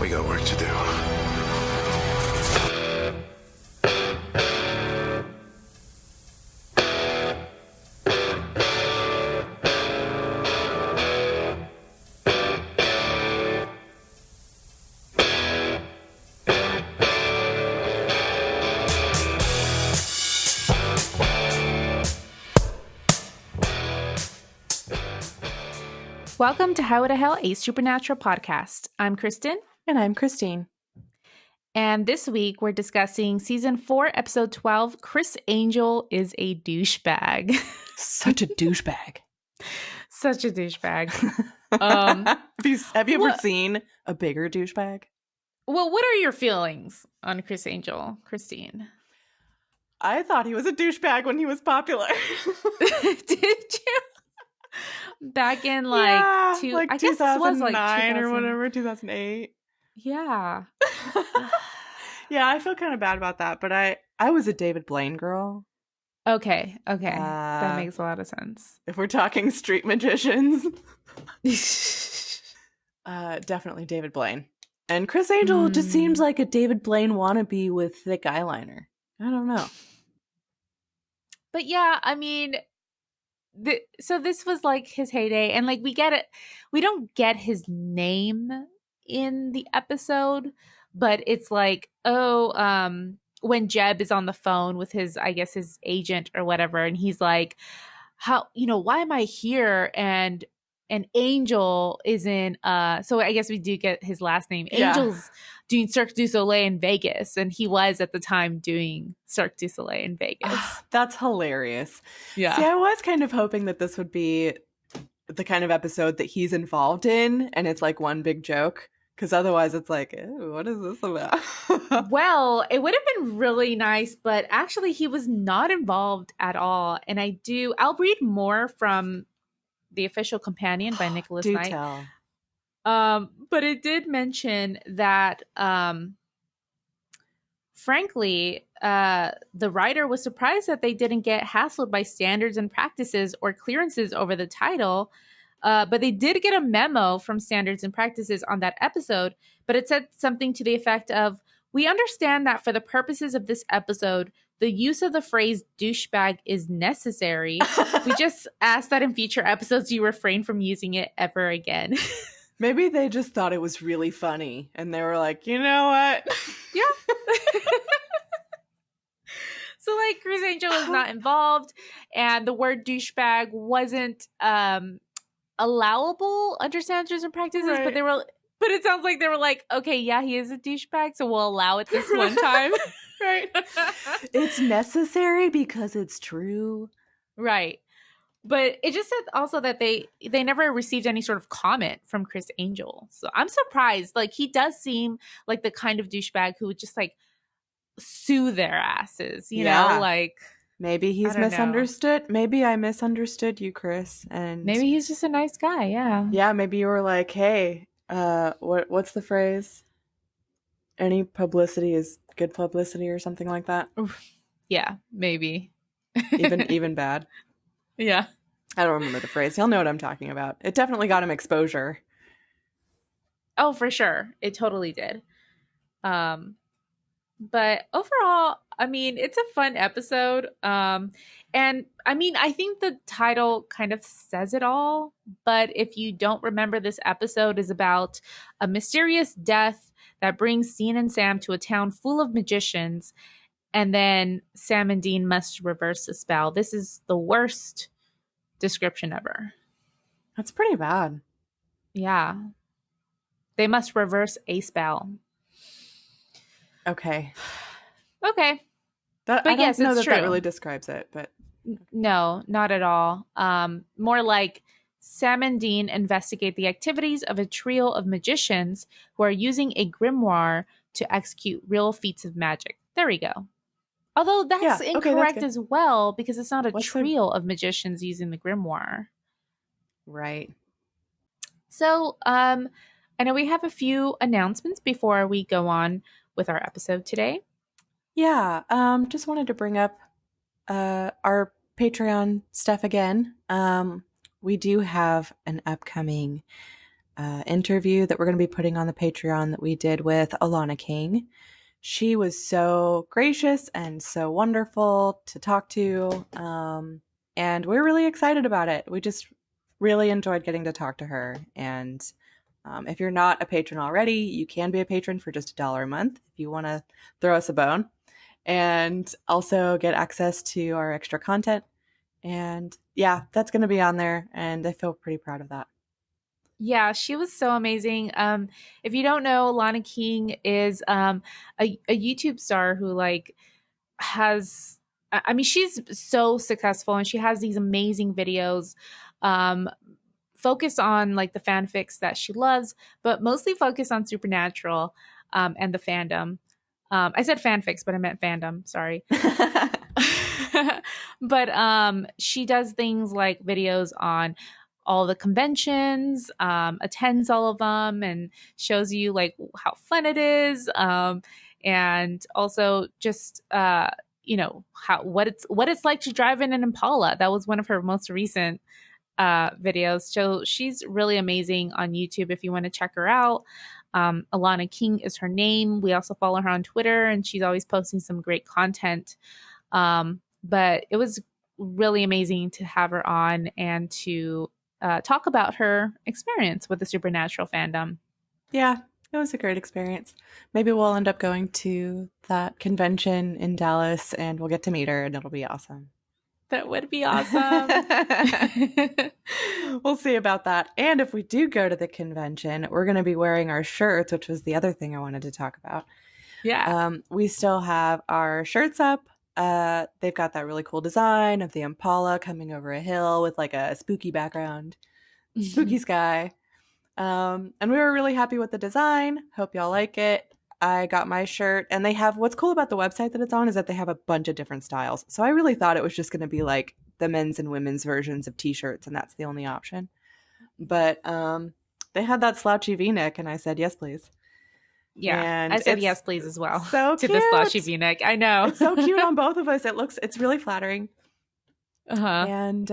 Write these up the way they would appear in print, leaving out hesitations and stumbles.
We got work to do. Welcome to How to Hell, a supernatural podcast. I'm Kristen. And I'm Christine. And this week we're discussing season 4, episode 12, Criss Angel is a douchebag. Such a douchebag. Such a douchebag. Have you ever seen a bigger douchebag? Well, what are your feelings on Criss Angel, Christine? I thought he was a douchebag when he was popular. Did you? Back in like 2009 I guess this was like 2000. or whatever, 2008. Yeah. Yeah, I feel kind of bad about that, but I was a David Blaine girl. Okay. That makes a lot of sense. If we're talking street magicians. Definitely David Blaine. And Criss Angel just seems like a David Blaine wannabe with thick eyeliner. I don't know. But yeah, I mean, so this was like his heyday, and like we get it. We don't get his name in the episode, but it's like, when Jeb is on the phone with his agent or whatever, and he's like, why am I here? And Angel is in, so I guess we do get his last name. Yeah. Angel's doing Cirque du Soleil in Vegas, and he was at the time doing Cirque du Soleil in Vegas. That's hilarious. Yeah. See, I was kind of hoping that this would be the kind of episode that he's involved in, and it's like one big joke. Because otherwise it's like, ew, what is this about? Well, it would have been really nice, but actually he was not involved at all. And I'll read more from The Official Companion by Nicholas Do Knight. tell. But it did mention that, frankly, the writer was surprised that they didn't get hassled by standards and practices or clearances over the title. But they did get a memo from Standards and Practices on that episode, but it said something to the effect of, "We understand that for the purposes of this episode, the use of the phrase douchebag is necessary. We just ask that in future episodes you refrain from using it ever again." Maybe they just thought it was really funny, and they were like, you know what? Yeah. So, like, Criss Angel is not involved, and the word douchebag wasn't allowable under Standards and Practices, Right. but it sounds like they were like, okay, yeah, he is a douchebag, so we'll allow it this one time. Right. It's necessary because it's true. Right. But it just said also that they never received any sort of comment from Criss Angel. So I'm surprised. Like, he does seem like the kind of douchebag who would just like sue their asses, you know, like maybe he's misunderstood. Maybe I misunderstood you, Criss, and maybe he's just a nice guy. Yeah, maybe you were like, hey, what's the phrase? Any publicity is good publicity, or something like that. Yeah, maybe. even bad. Yeah, I don't remember the phrase. You'll know what I'm talking about. It definitely got him exposure. Oh, for sure, it totally did. But overall, I mean, it's a fun episode. And I mean, I think the title kind of says it all. But if you don't remember, this episode is about a mysterious death that brings Dean and Sam to a town full of magicians. And then Sam and Dean must reverse the spell. This is the worst description ever. That's pretty bad. Yeah. They must reverse a spell. Okay. But I yes, don't know it's that true. that really describes it, but No, not at all. More like Sam and Dean investigate the activities of a trio of magicians who are using a grimoire to execute real feats of magic. There we go. Although that's incorrect as well, because it's not a trio of magicians using the grimoire. Right. So, I know we have a few announcements before we go on with our episode today. Yeah, just wanted to bring up our Patreon stuff again. We do have an upcoming interview that we're going to be putting on the Patreon that we did with Alana King. She was so gracious and so wonderful to talk to. And we're really excited about it. We just really enjoyed getting to talk to her. And if you're not a patron already, you can be a patron for just $1 a month if you want to throw us a bone. And also get access to our extra content. And yeah, that's going to be on there. And I feel pretty proud of that. Yeah, she was so amazing. If you don't know, Lana King is a YouTube star who like has I mean she's so successful and she has these amazing videos um focused on like the fanfics that she loves, but mostly focused on Supernatural and the fandom. I said fanfics, but I meant fandom. Sorry. But she does things like videos on all the conventions, attends all of them, and shows you like how fun it is, and also just how what it's like to drive in an Impala. That was one of her most recent videos. So she's really amazing on YouTube if you want to check her out. Alana King is her name. We also follow her on Twitter, and she's always posting some great content. But it was really amazing to have her on and to talk about her experience with the Supernatural fandom. Yeah, it was a great experience. Maybe we'll end up going to that convention in Dallas and we'll get to meet her and it'll be awesome. That would be awesome. We'll see about that. And if we do go to the convention, we're going to be wearing our shirts, which was the other thing I wanted to talk about. Yeah. We still have our shirts up. They've got that really cool design of the Impala coming over a hill with like a spooky background, spooky sky. And we were really happy with the design. Hope y'all like it. I got my shirt, and they have what's cool about the website that it's on is that they have a bunch of different styles. So I really thought it was just going to be like the men's and women's versions of t-shirts, and that's the only option. But they had that slouchy V-neck, and I said yes, please. Yeah, and I said yes, please, as well. So to cute. the slouchy V-neck. I know it's so cute on both of us. It's really flattering. And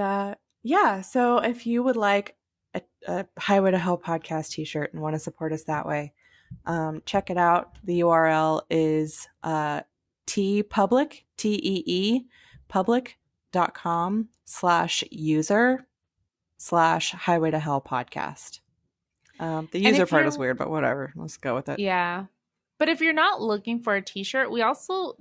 yeah, so if you would like a Highway to Hell podcast t-shirt and want to support us that way, check it out. The URL is tpublic, TEE public.com/user/Highway to Hell podcast. The user part is weird, but whatever. Let's go with it. Yeah. But if you're not looking for a t-shirt, we also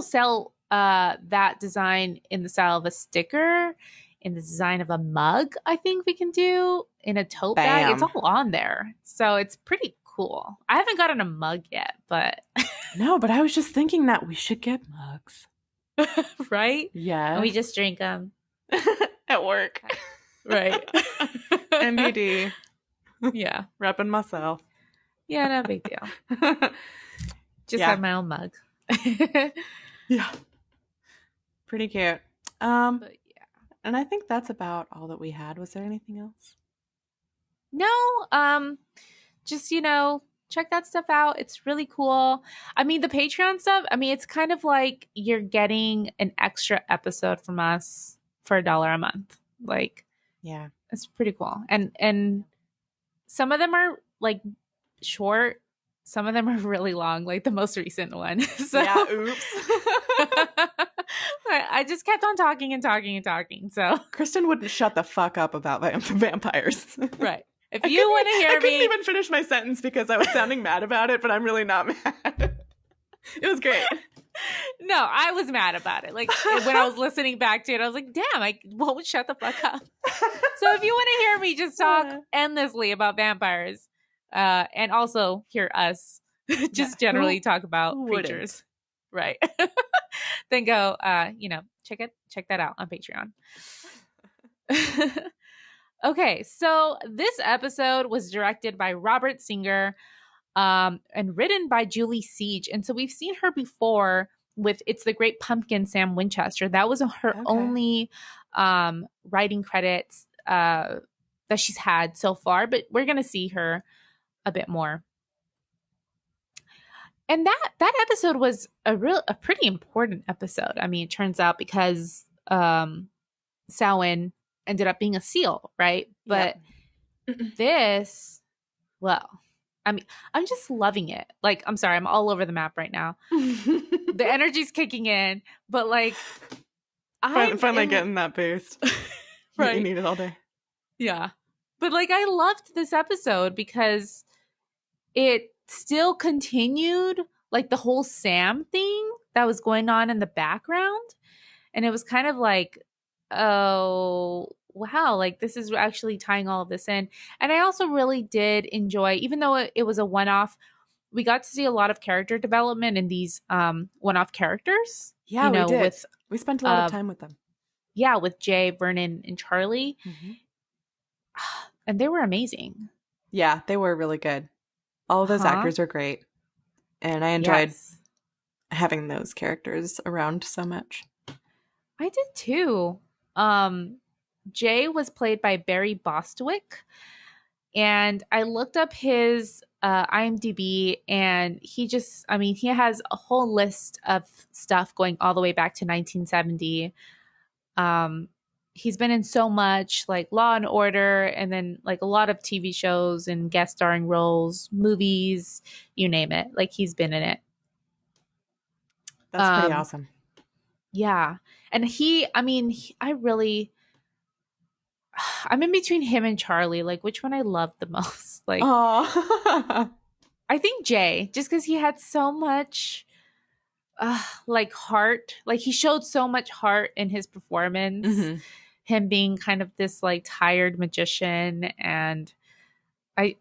sell that design in the style of a sticker, in the design of a mug. I think we can do in a tote bag. It's all on there, so it's pretty cool. I haven't gotten a mug yet, but no. But I was just thinking that we should get mugs, right? Yeah, and we just drink them at work, right? MBD. Yeah, repping myself. Yeah, no big deal. Just have my own mug. Yeah, pretty cute. But yeah, and I think that's about all that we had. Was there anything else? No. Just check that stuff out. It's really cool. I mean, the Patreon stuff. I mean, it's kind of like you're getting an extra episode from us for $1 a month. Like, yeah, it's pretty cool. And some of them are like short. Some of them are really long, like the most recent one. So yeah, oops. I just kept on talking and talking and talking. So Kristen wouldn't shut the fuck up about vampires. Right. If you want to hear me, I couldn't even finish my sentence because I was sounding mad about it, but I'm really not mad. It was great. No, I was mad about it. Like when I was listening back to it, I was like, damn, I won't shut the fuck up. So if you want to hear me just talk endlessly about vampires, and also hear us just generally talk about creatures, right? Then go, check that out on Patreon. Okay, so this episode was directed by Robert Singer, and written by Julie Siege. And so we've seen her before with It's the Great Pumpkin, Sam Winchester. That was her only writing credits that she's had so far, but we're going to see her a bit more. And that episode was a pretty important episode. I mean, it turns out because Samhain ended up being a seal, right? But this, well, I mean, I'm just loving it. Like, I'm sorry, I'm all over the map right now. The energy's kicking in, but like, Finally getting that boost that you right. needed all day. Yeah. But like, I loved this episode because it still continued like the whole Sam thing that was going on in the background. And it was kind of like, oh, wow, like this is actually tying all of this in. And I also really did enjoy, even though it was a one off, we got to see a lot of character development in these one off characters, Yeah, we did. with, We spent a lot of time with them. yeah, with Jay, Vernon, and Charlie. Mm-hmm. And they were amazing. Yeah, they were really good. All of those Huh? actors are great. And I enjoyed Yes. having those characters around so much. I did too. Um, Jay was played by Barry Bostwick, and I looked up his IMDb, and he has a whole list of stuff going all the way back to 1970. He's been in so much, like Law and Order, and then like a lot of TV shows and guest starring roles, movies, you name it. Like he's been in it. That's pretty Um, awesome. yeah, and I'm in between him and Charlie. Like, which one I love the most? Like, Oh. I think Jay, just because he had so much, like heart. Like, he showed so much heart in his performance. Mm-hmm. Him being kind of this like tired magician, and I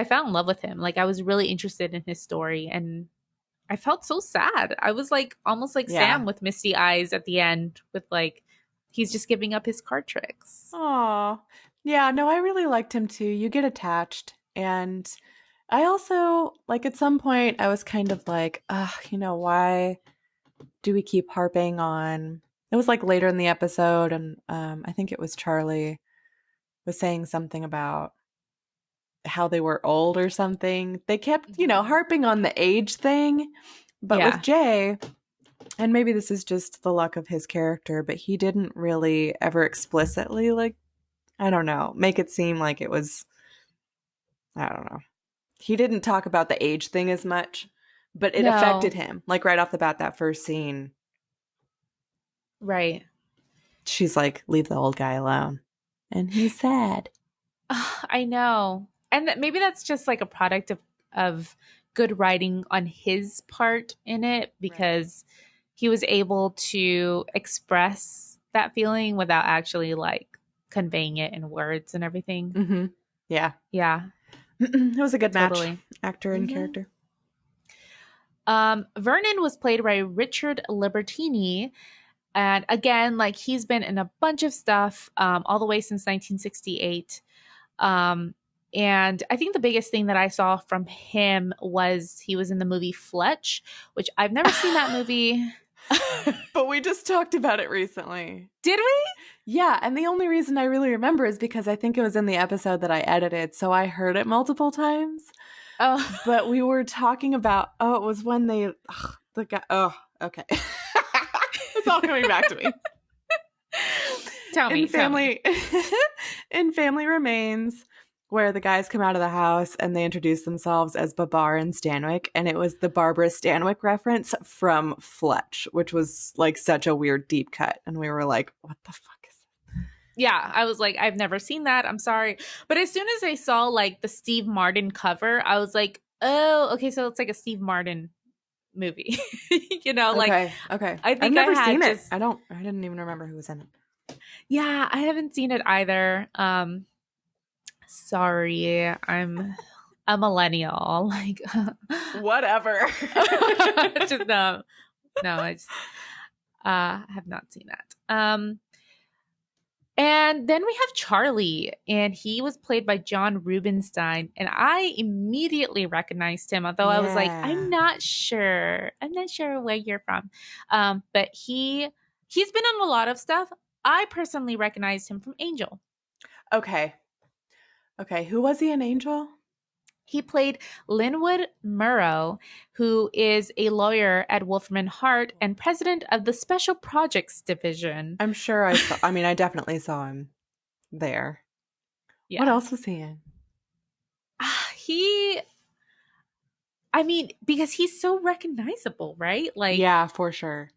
fell in love with him. Like, I was really interested in his story, and I felt so sad. I was like almost like Yeah. Sam with misty eyes at the end, with like he's just giving up his card tricks. Oh. Yeah, no, I really liked him too. You get attached. And I also, like, at some point, I was kind of like, why do we keep harping on? It was like later in the episode, and I think it was Charlie was saying something about how they were old or something. They kept, Mhm. harping on the age thing. But with Yeah. Jay, and maybe this is just the luck of his character, but he didn't really ever explicitly, like, I don't know, make it seem like it was, I don't know. He didn't talk about the age thing as much, but it affected No. him. Like right off the bat, that first scene, Right. she's like, leave the old guy alone. And he's sad. I know. And maybe that's just like a product of good writing on his part in it, Right. because he was able to express that feeling without actually like conveying it in words and everything. Mm-hmm. Yeah. Yeah, It was a good match, totally. actor and Hmm. character. Vernon was played by Richard Libertini. And again, like he's been in a bunch of stuff all the way since 1968. Um, and I think the biggest thing that I saw from him was he was in the movie Fletch, which I've never seen that movie. But we just talked about it recently. Did we? Yeah, and the only reason I really remember is because I think it was in the episode that I edited, so I heard it multiple times. Oh, But we were talking about, it was when the guy, okay. It's all coming back to me. tell me. In Family Remains, where the guys come out of the house and they introduce themselves as Babar and Stanwyck, and it was the Barbara Stanwyck reference from Fletch, which was like such a weird deep cut, and we were like, what the fuck is that? Yeah, I was like, I've never seen that. I'm sorry. But as soon as I saw like the Steve Martin cover, I was like, oh, okay, so it's like a Steve Martin movie. Like Okay. I I've think I never had seen it. just I didn't even remember who was in it. yeah, I haven't seen it either. Sorry, I'm a millennial. Like, Whatever. just no, I just have not seen that. And then we have Charlie, and he was played by John Rubinstein, and I immediately recognized him, although I was like, Yeah. I'm not sure where you're from. But he's been on a lot of stuff. I personally recognized him from Angel. Okay. Okay. Who was he in Angel? He played Linwood Murrow, who is a lawyer at Wolfram and Hart and president of the Special Projects Division. I'm sure I saw. I mean, I definitely saw him there. What Yeah. else was he in? because he's so recognizable, right? Like, yeah, for sure.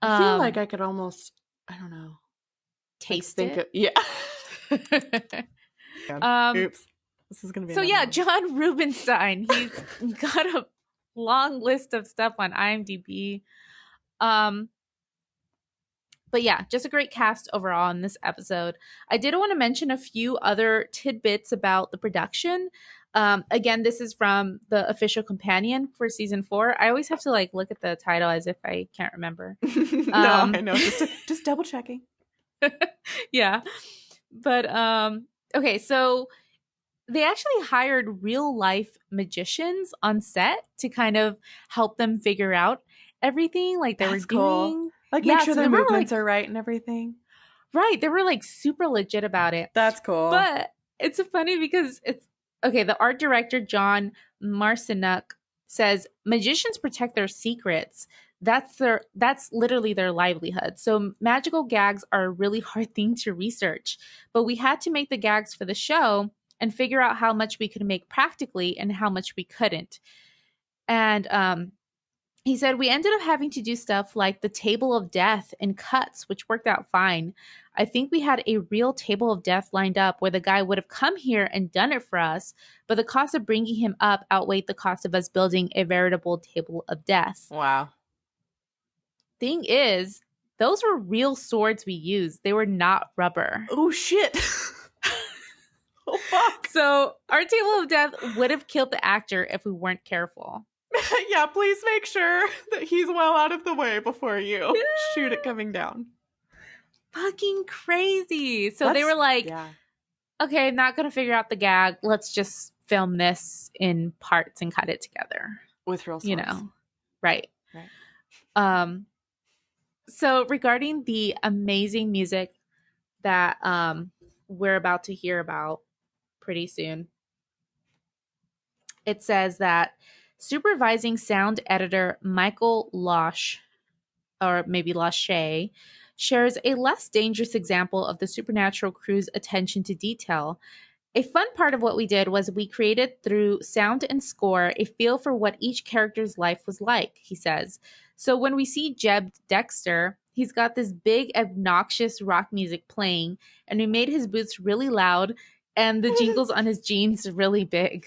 I feel like I could almost, I don't know, like taste think it. of, yeah. um Oops. This is going to be so another yeah, one. John Rubinstein, he's got a long list of stuff on IMDb. But yeah, just a great cast overall in this episode. I did want to mention a few other tidbits about the production. Again, this is from the official companion for season 4. I always have to like look at the title as if I can't remember. No, I know. Just double checking. Yeah. But okay, so they actually hired real life magicians on set to kind of help them figure out everything like they were That's cool. doing. Like, make Yeah, sure so they their were movements like are right and everything. right, they were like super legit about it. That's cool. But it's funny because it's okay. The art director, John Marcinuk, says magicians protect their secrets. That's literally their livelihood. So magical gags are a really hard thing to research. But we had to make the gags for the show and figure out how much we could make practically and how much we couldn't. And he said, we ended up having to do stuff like the table of death and cuts, which worked out fine. I think we had a real table of death lined up where the guy would have come here and done it for us, but the cost of bringing him up outweighed the cost of us building a veritable table of death. Wow. Thing is, those were real swords we used. They were not rubber. Oh, shit. Oh, fuck. So our table of death would have killed the actor if we weren't careful. Yeah, please make sure that he's well out of the way before you shoot it coming down. Fucking crazy. So they were like, okay, I'm not going to figure out the gag. Let's just film this in parts and cut it together. With real swords. You know, right. So regarding the amazing music that we're about to hear about pretty soon, it says that supervising sound editor Michael Losh, or maybe Lachey, shares a less dangerous example of the supernatural crew's attention to detail. A fun part of what we did was we created through sound and score a feel for what each character's life was like, he says. So when we see Jeb Dexter, he's got this big, obnoxious rock music playing, and we made his boots really loud and the jingles on his jeans really big.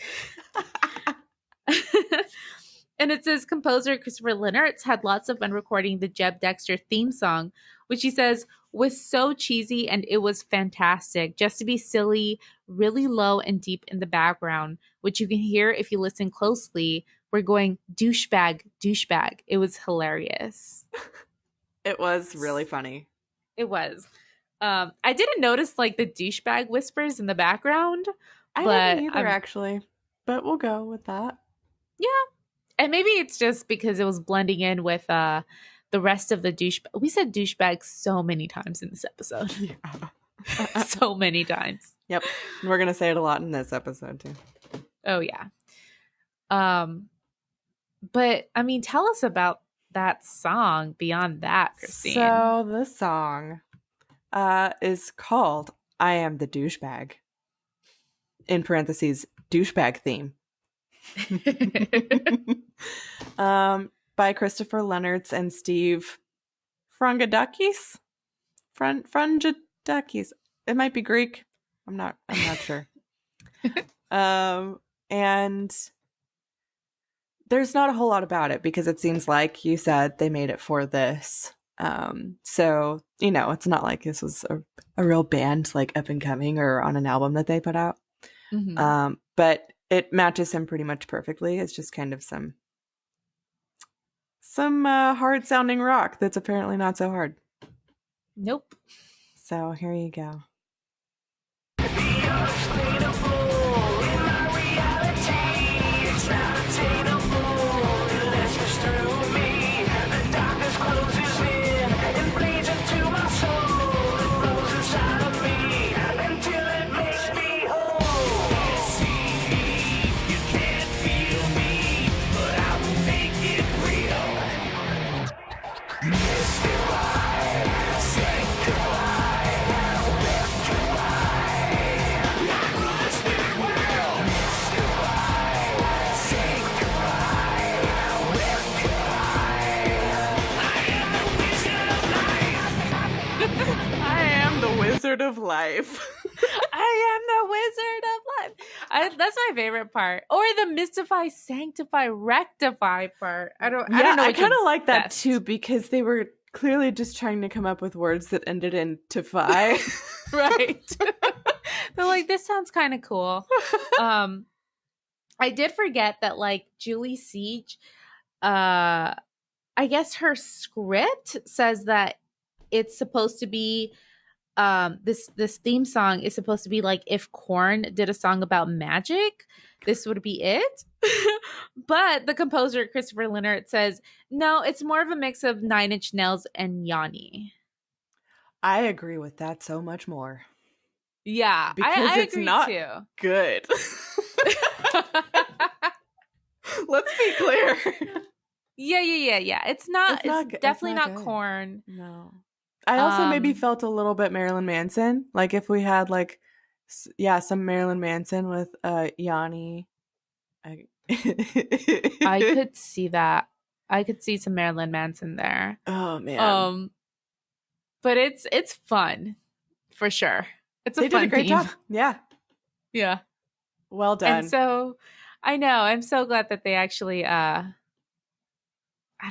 And it says composer Christopher Lennertz had lots of fun recording the Jeb Dexter theme song, which he says was so cheesy and it was fantastic. Just to be silly, really low and deep in the background, which you can hear if you listen closely. We're going douchebag, douchebag. It was hilarious. It was really funny. It was. I didn't notice like the douchebag whispers in the background. I didn't either, actually. But we'll go with that. Yeah. And maybe it's just because it was blending in with the rest of the douchebag. We said douchebag so many times in this episode. Yeah. So many times. Yep. And we're going to say it a lot in this episode, too. Oh, yeah. But, I mean, tell us about that song beyond that, Christine. So the song is called I Am the Douchebag. In parentheses, douchebag theme. By Christopher Lennertz and Steve Frangadakis. Frangadakis. It might be Greek. I'm not sure. And there's not a whole lot about it because it seems like you said they made it for this. So, you know, it's not like this was a real band like up and coming or on an album that they put out. Mm-hmm. But it matches him pretty much perfectly. It's just kind of some hard sounding rock that's apparently not so hard. Nope. So here you go. Wizard of Life. I am the Wizard of Life. That's my favorite part. Or the Mystify, Sanctify, Rectify part. I don't know I which kind of one's like that best. too, because they were clearly just trying to come up with words that ended in "tify." Right. They're like, this sounds kind of cool. I did forget that like Julie Siege, I guess her script says that it's supposed to be this theme song is supposed to be like if Korn did a song about magic, this would be it. But the composer Christopher Leonard says no, it's more of a mix of Nine Inch Nails and Yanni. I agree with that so much more. Yeah, Because I it's agree not too. good. Let's be clear. Yeah. It's not. It's definitely not good. Korn. No. I also maybe felt a little bit Marilyn Manson. Like if we had like, some Marilyn Manson with Yanni. I could see that. I could see some Marilyn Manson there. Oh man. But it's fun for sure. It's a They did fun a great theme. job. Yeah. Yeah. Well done. And so I know, I'm so glad that they actually I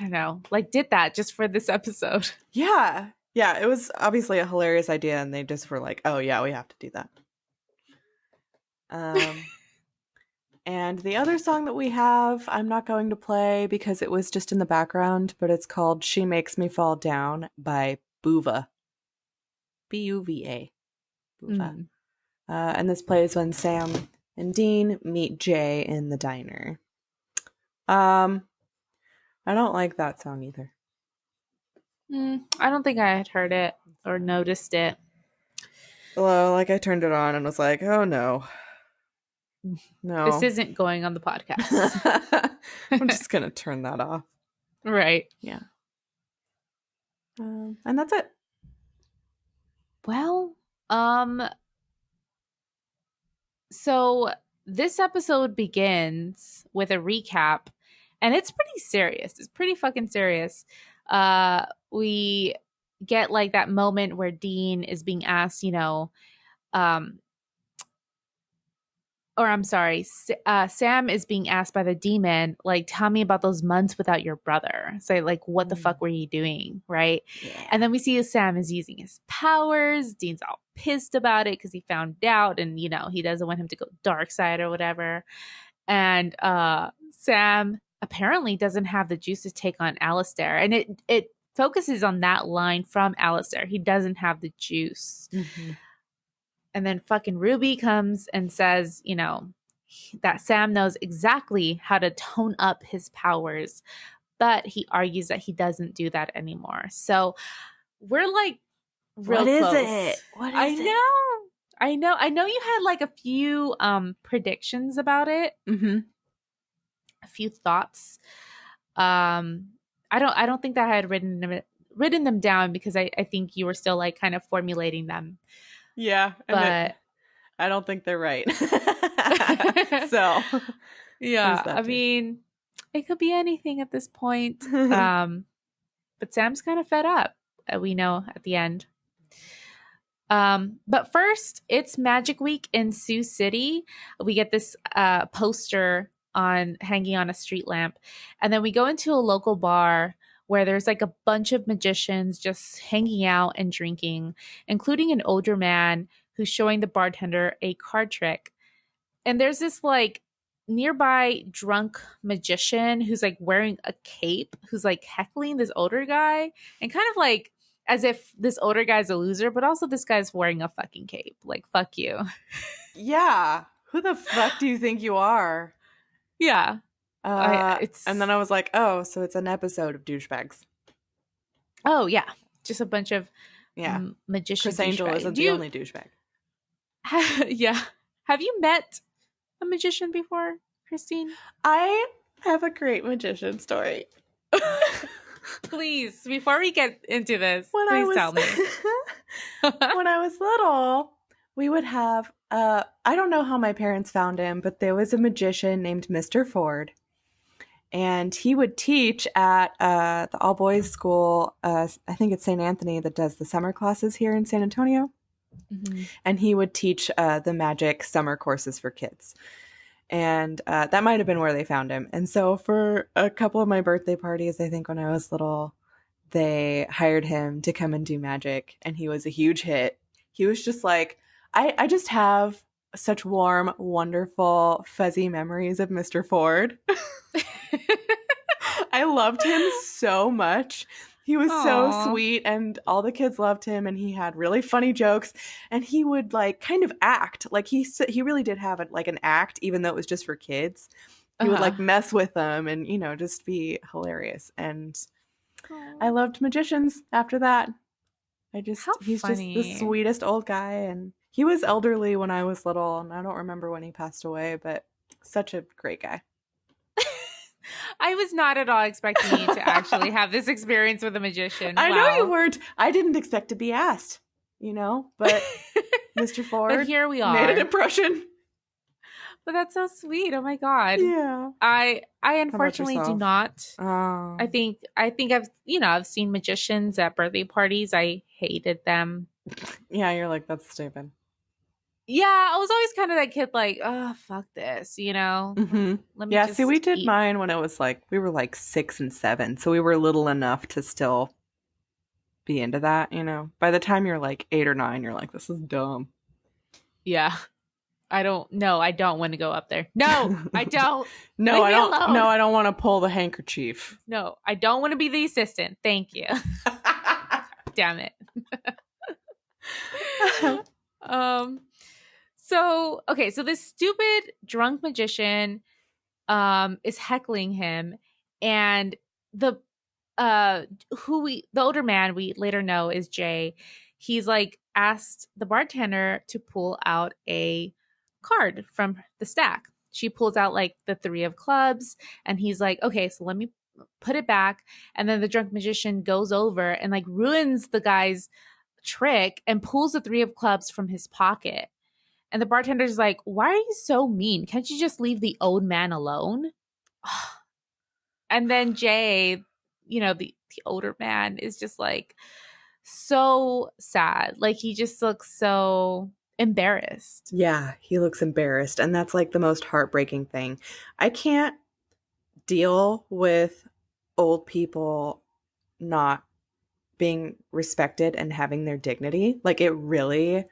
don't know, like did that just for this episode. Yeah. Yeah, it was obviously a hilarious idea and they just were like, "Oh yeah, we have to do that." And the other song that we have, I'm not going to play because it was just in the background, but it's called She Makes Me Fall Down by Buva. Buva. Buva. And this plays when Sam and Dean meet Jay in the diner. I don't like that song either. I don't think I had heard it or noticed it. Well, like I turned it on and was like, oh no. No. This isn't going on the podcast. I'm just going to turn that off. Right. Yeah. And that's it. Well, so this episode begins with a recap and it's pretty serious. It's pretty fucking serious. We get like that moment where Dean is being asked, or I'm sorry, Sam is being asked by the demon, like, tell me about those months without your brother. So, like, what the fuck were you doing? Right. Yeah. And then we see Sam is using his powers. Dean's all pissed about it because he found out and, he doesn't want him to go dark side or whatever. And Sam apparently doesn't have the juice to take on Alistair. And it focuses on that line from Alistair. He doesn't have the juice. Mm-hmm. And then fucking Ruby comes and says, that Sam knows exactly how to tone up his powers, but he argues that he doesn't do that anymore. So we're like real close. What is it? I know you had like a few predictions about it. Mm-hmm. A few thoughts. I don't think that I had written them down because I think you were still like kind of formulating them. Yeah, but I don't think they're right. So, yeah, I mean, it could be anything at this point. But Sam's kind of fed up, we know at the end. But first, it's Magic Week in Sioux City. We get this poster hanging on a street lamp, and then we go into a local bar where there's like a bunch of magicians just hanging out and drinking, including an older man who's showing the bartender a card trick. And there's this like nearby drunk magician who's like wearing a cape, who's like heckling this older guy, and kind of like as if this older guy's a loser, but also this guy's wearing a fucking cape. Like, fuck you. Yeah. Who the fuck do you think you are? Yeah. And then I was like, oh, so it's an episode of Douchebags. Oh, yeah. Just a bunch of magician Criss Angel isn't the only douchebag. Yeah. Have you met a magician before, Christine? I have a great magician story. Please, before we get into this, tell me. When I was little, we would have, I don't know how my parents found him, but there was a magician named Mr. Ford. And he would teach at the all-boys school. I think it's St. Anthony that does the summer classes here in San Antonio. Mhm. and he would teach the magic summer courses for kids. And that might have been where they found him. And so for a couple of my birthday parties, I think when I was little, they hired him to come and do magic, and he was a huge hit. He was just like, I just have such warm, wonderful, fuzzy memories of Mr. Ford. I loved him so much. He was so Aw. sweet, and all the kids loved him, and he had really funny jokes, and he would like kind of act like he really did have like an act, even though it was just for kids. He would Uh-huh. like mess with them and just be hilarious. And I Aw. loved magicians after that. How He's just the funny. sweetest old guy, and he was elderly when I was little, and I don't remember when he passed away, but such a great guy. I was not at all expecting you to actually have this experience with a magician. I know you Wow. weren't. I didn't expect to be asked, but Mr. But Ford here we made an are. impression. But that's so sweet. Oh my god. Yeah. I How about unfortunately do yourself? not. Oh. I think I've seen magicians at birthday parties. I hated them. Yeah, you're like, that's stupid. Yeah, I was always kind of that kid like, oh, fuck this, Mm-hmm. Let me Yeah, see, we just did eat. mine when it was like, we were like 6 and 7, so we were little enough to still be into that. By the time you're like 8 or 9, you're like, this is dumb. Yeah. I don't want to go up there. No, I don't. No, Leave I me don't. No, alone. I don't want to pull the handkerchief. No, I don't want to be the assistant. Thank you. Damn it. um so this stupid drunk magician is heckling him, and the the older man we later know is Jay. He's like asked the bartender to pull out a card from the stack. She pulls out like the 3 of clubs, and he's like, okay, so let me put it back. And then the drunk magician goes over and like ruins the guy's trick and pulls the 3 of clubs from his pocket. And the bartender's like, why are you so mean? Can't you just leave the old man alone? And then Jay, the older man, is just like so sad. Like he just looks so embarrassed. Yeah, he looks embarrassed, and that's like the most heartbreaking thing. I can't deal with old people not being respected and having their dignity. Like it really,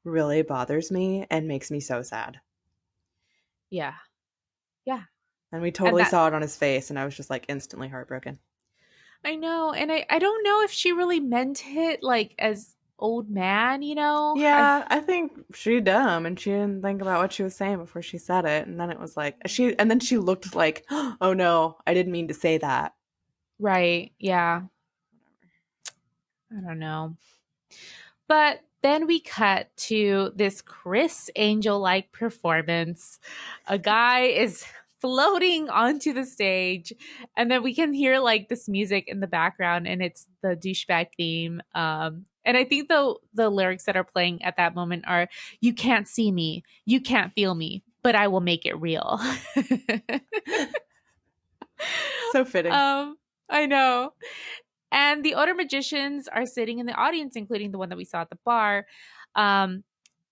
really bothers me and makes me so sad. Yeah. Yeah. And we And totally that saw it on his face, and I was just like instantly heartbroken. I know. And I don't know if she really meant it like as old man. Yeah, I think she dumb and she didn't think about what she was saying before she said it. And then it was like and then she looked like, oh no, I didn't mean to say that. Right. Yeah. I don't know. But then we cut to this Criss Angel like performance. A guy is floating onto the stage, and then we can hear like this music in the background, and it's the douchebag theme. And I think the lyrics that are playing at that moment are, "You can't see me, you can't feel me, but I will make it real." So fitting. I know. And the other magicians are sitting in the audience, including the one that we saw at the bar. Um,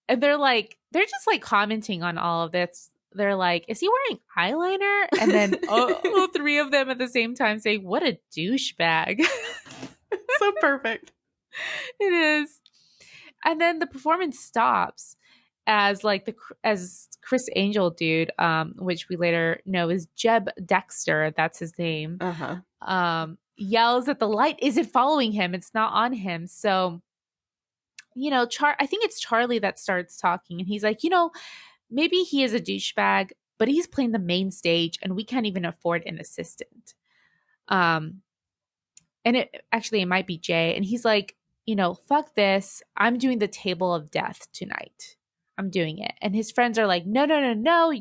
and they're just like commenting on all of this. They're like, is he wearing eyeliner? And then all 3 of them at the same time say, what a douchebag. So perfect. It is. And then the performance stops as like as Criss Angel dude, which we later know is Jeb Dexter, that's his name, Uh-huh. yells that the light isn't following him, it's not on him. So I think it's Charlie that starts talking, and he's like, maybe he is a douchebag, but he's playing the main stage and we can't even afford an assistant. um and it might be Jay, and he's like, fuck this, I'm doing the table of death tonight, I'm doing it. And his friends are like, no, no, no, no,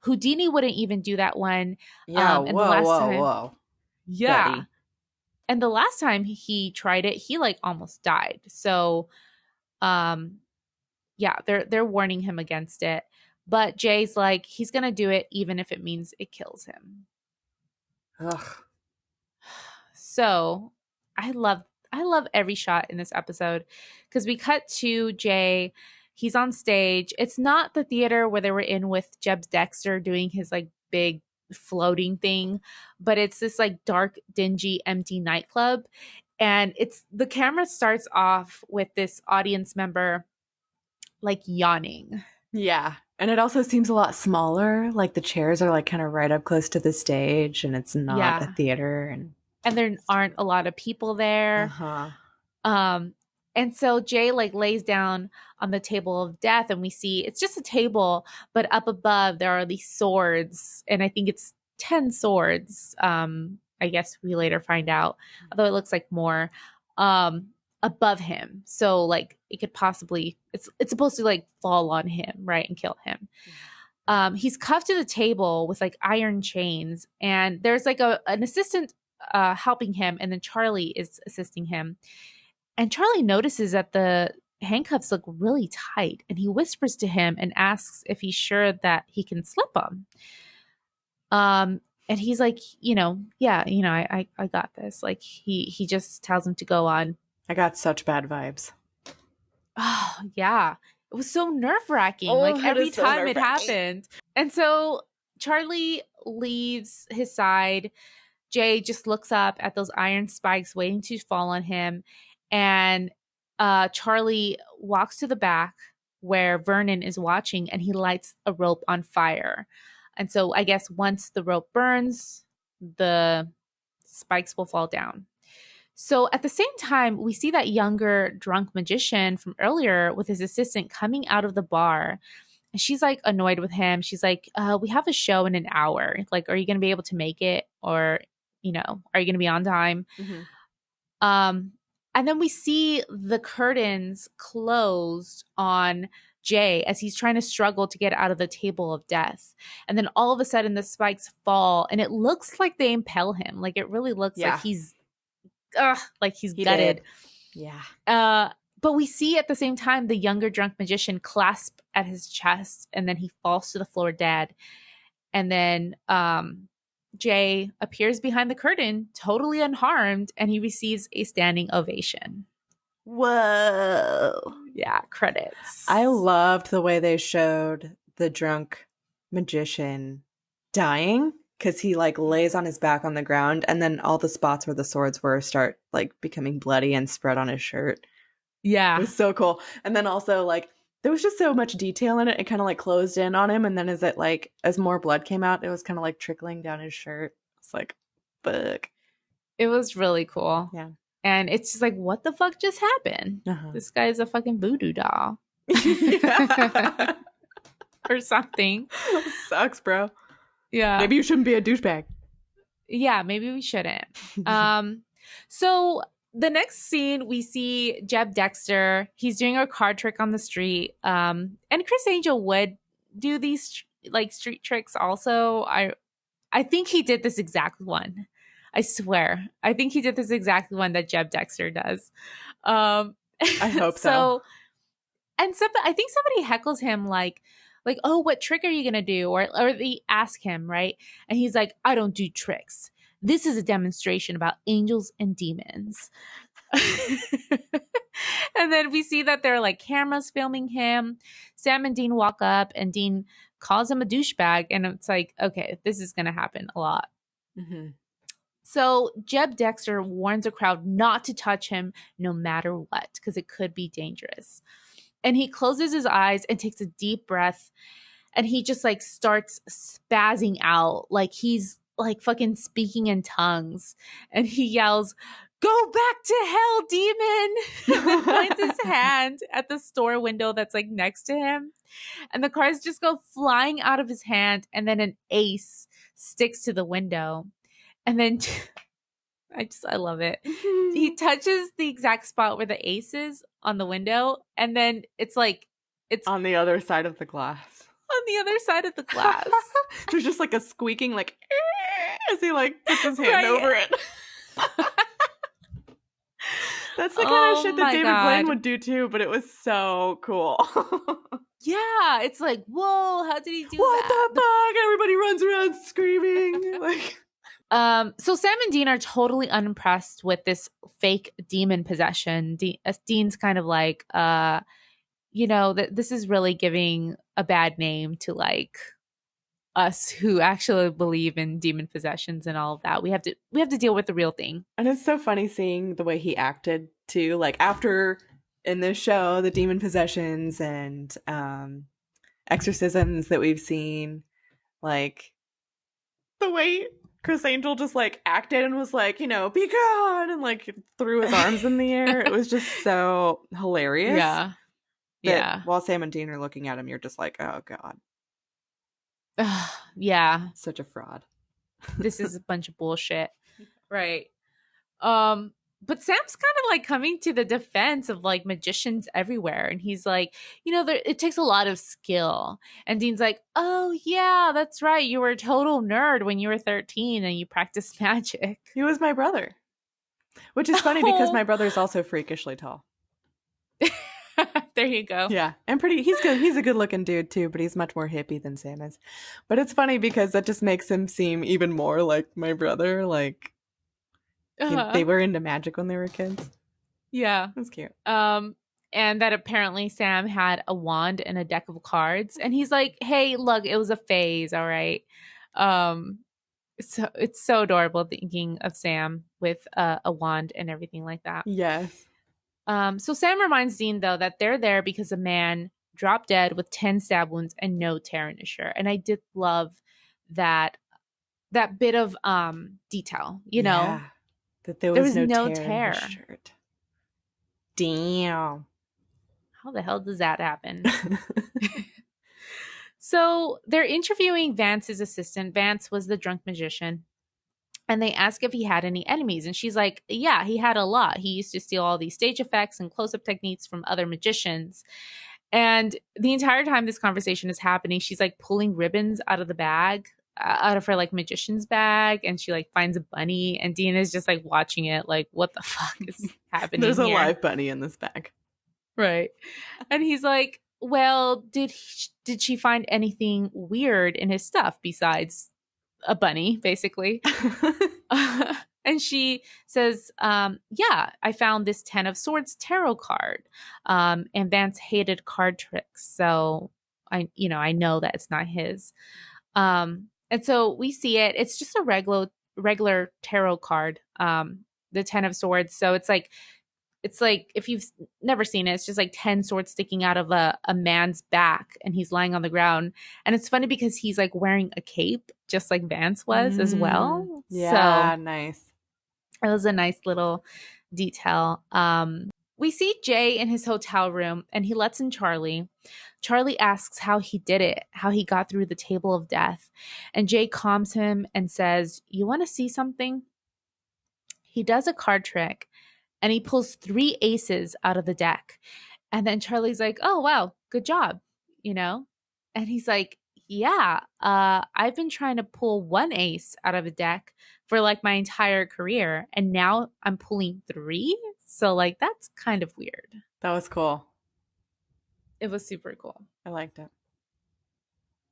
Houdini wouldn't even do that one. Yeah, And the whoa, last whoa, time, whoa. yeah, Buddy. and the last time he tried it, he like almost died. So um yeah, they're warning him against it. But Jay's like, he's gonna do it even if it means it kills him. Ugh. So I love I love every shot in this episode because we cut to Jay. He's on stage. It's not the theater where they were in with Jeb Dexter doing his like big floating thing, but it's this like dark, dingy, empty nightclub. And it's the camera starts off with this audience member like yawning. Yeah. And it also seems a lot smaller. Like the chairs are like kind of right up close to the stage and it's not a Yeah. theater. And there aren't a lot of people there. Uh-huh. Um, and so Jay like lays down on the table of death, and we see it's just a table, but up above there are these swords, and I think it's 10 swords. I guess we later find out, although it looks like more above him. So like it could possibly it's supposed to like fall on him, right, and kill him. He's cuffed to the table with like iron chains, and there's like an assistant helping him, and then Charlie is assisting him. And Charlie notices that the handcuffs look really tight, and he whispers to him and asks if he's sure that he can slip them. And he's like, yeah, I got this. Like he just tells him to go on. I got such bad vibes. Oh yeah, it was so nerve-wracking. Oh, like that every is so time it nerve-wracking. happened. And so Charlie leaves his side. Jay just looks up at those iron spikes waiting to fall on him. And Charlie walks to the back where Vernon is watching, and he lights a rope on fire. And so I guess once the rope burns, the spikes will fall down. So at the same time, we see that younger drunk magician from earlier with his assistant coming out of the bar. And she's like annoyed with him. She's like, we have a show in an hour. Like, are you going to be able to make it? Or, are you going to be on time? Mm-hmm. And then we see the curtains closed on Jay as he's trying to struggle to get out of the table of death. And then all of a sudden the spikes fall, and it looks like they impale him. Like it really looks like he's gutted. Did. Yeah. But we see at the same time the younger drunk magician clasp at his chest, and then he falls to the floor dead. And then Jay appears behind the curtain, totally unharmed, and he receives a standing ovation. Whoa. Yeah, credits. I loved the way they showed the drunk magician dying, because he like lays on his back on the ground, and then all the spots where the swords were start like becoming bloody and spread on his shirt. Yeah. It was so cool. And then also like there was just so much detail in it. It kind of like closed in on him, and then as more blood came out, it was kind of like trickling down his shirt. It's like, fuck. It was really cool. Yeah. And it's just like, what the fuck just happened? Uh-huh. This guy's a fucking voodoo doll. Or something. Sucks, bro. Yeah. Maybe you shouldn't be a douchebag. Yeah, maybe we shouldn't. So the next scene, we see Jeb Dexter. He's doing a card trick on the street. And Criss Angel would do these like street tricks also. I think he did this exact one. I swear. I think he did this exact one that Jeb Dexter does. I hope so. And I think somebody heckles him like, oh, what trick are you going to do? Or they ask him, right? And he's like, I don't do tricks. This is a demonstration about angels and demons. And then we see that there are like cameras filming him. Sam and Dean walk up, and Dean calls him a douchebag. And it's like, okay, this is going to happen a lot. Mm-hmm. So Jeb Dexter warns the crowd not to touch him no matter what, because it could be dangerous. And he closes his eyes and takes a deep breath, and he just like starts spazzing out like he's like fucking speaking in tongues. And he yells, "Go back to hell, demon!" Points his hand at the store window that's like next to him. And the cards just go flying out of his hand, and then an ace sticks to the window. And then I love it. He touches the exact spot where the ace is on the window, and then it's on the other side of the glass. On the other side of the glass. There's just like a squeaking like as he like puts his hand over it. That's the kind of shit that David Blaine would do too, but it was so cool. Yeah, it's like, whoa, how did he do what that? What the fuck? Everybody runs around screaming. Like, So Sam and Dean are totally unimpressed with this fake demon possession. Dean's kind of like, that this is really giving a bad name to like us who actually believe in demon possessions and all of that. We have to deal with the real thing. And it's so funny seeing the way he acted too. Like after in this show, the demon possessions and exorcisms that we've seen, like the way Criss Angel just like acted and was like, be gone, and like threw his arms in the air. It was just so hilarious. Yeah. That Yeah. while Sam and Dean are looking at him, you're just like, oh God, Yeah. such a fraud. This is a bunch of bullshit. Right. But Sam's kind of like coming to the defense of like magicians everywhere. And he's like, it takes a lot of skill. And Dean's like, oh, yeah, that's right. You were a total nerd when you were 13 and you practiced magic. He was my brother. Which is funny because my brother's also freakishly tall. There you go. Yeah. And he's good. He's a good looking dude too, but he's much more hippie than Sam is. But it's funny because that just makes him seem even more like my brother. Like they were into magic when they were kids. Yeah. That's cute. And that apparently Sam had a wand and a deck of cards. And he's like, hey, look, it was a phase, all right. So it's so adorable thinking of Sam with a wand and everything like that. Yes. So Sam reminds Dean, though, that they're there because a man dropped dead with 10 stab wounds and no tear in his shirt. And I did love that bit of detail, know. That there was no tear in his shirt. Damn. How the hell does that happen? So they're interviewing Vance's assistant. Vance was the drunk magician. And they ask if he had any enemies. And she's like, yeah, he had a lot. He used to steal all these stage effects and close-up techniques from other magicians. And the entire time this conversation is happening, she's like pulling ribbons out of the bag, out of her like magician's bag. And she like finds a bunny. And Dean is just like watching it like, what the fuck is happening There's a here? live bunny in this bag. Right. And he's like, well, did she find anything weird in his stuff besides a bunny, basically? And she says, yeah, I found this 10 of Swords tarot card. And Vance hated card tricks. So I know that it's not his. And so we see it. It's just a regular tarot card, the 10 of Swords. So it's like, if you've never seen it, it's just like 10 swords sticking out of a man's back, and he's lying on the ground. And it's funny because he's like wearing a cape, just like Vance was as well. Yeah, so nice. It was a nice little detail. We see Jay in his hotel room, and he lets in Charlie. Charlie asks how he did it, how he got through the table of death. And Jay calms him and says, you want to see something? He does a card trick, and he pulls 3 aces out of the deck. And then Charlie's like, oh, wow, good job, And he's like, yeah, I've been trying to pull 1 ace out of a deck for like my entire career. And now I'm pulling 3. So like, that's kind of weird. That was cool. It was super cool. I liked it.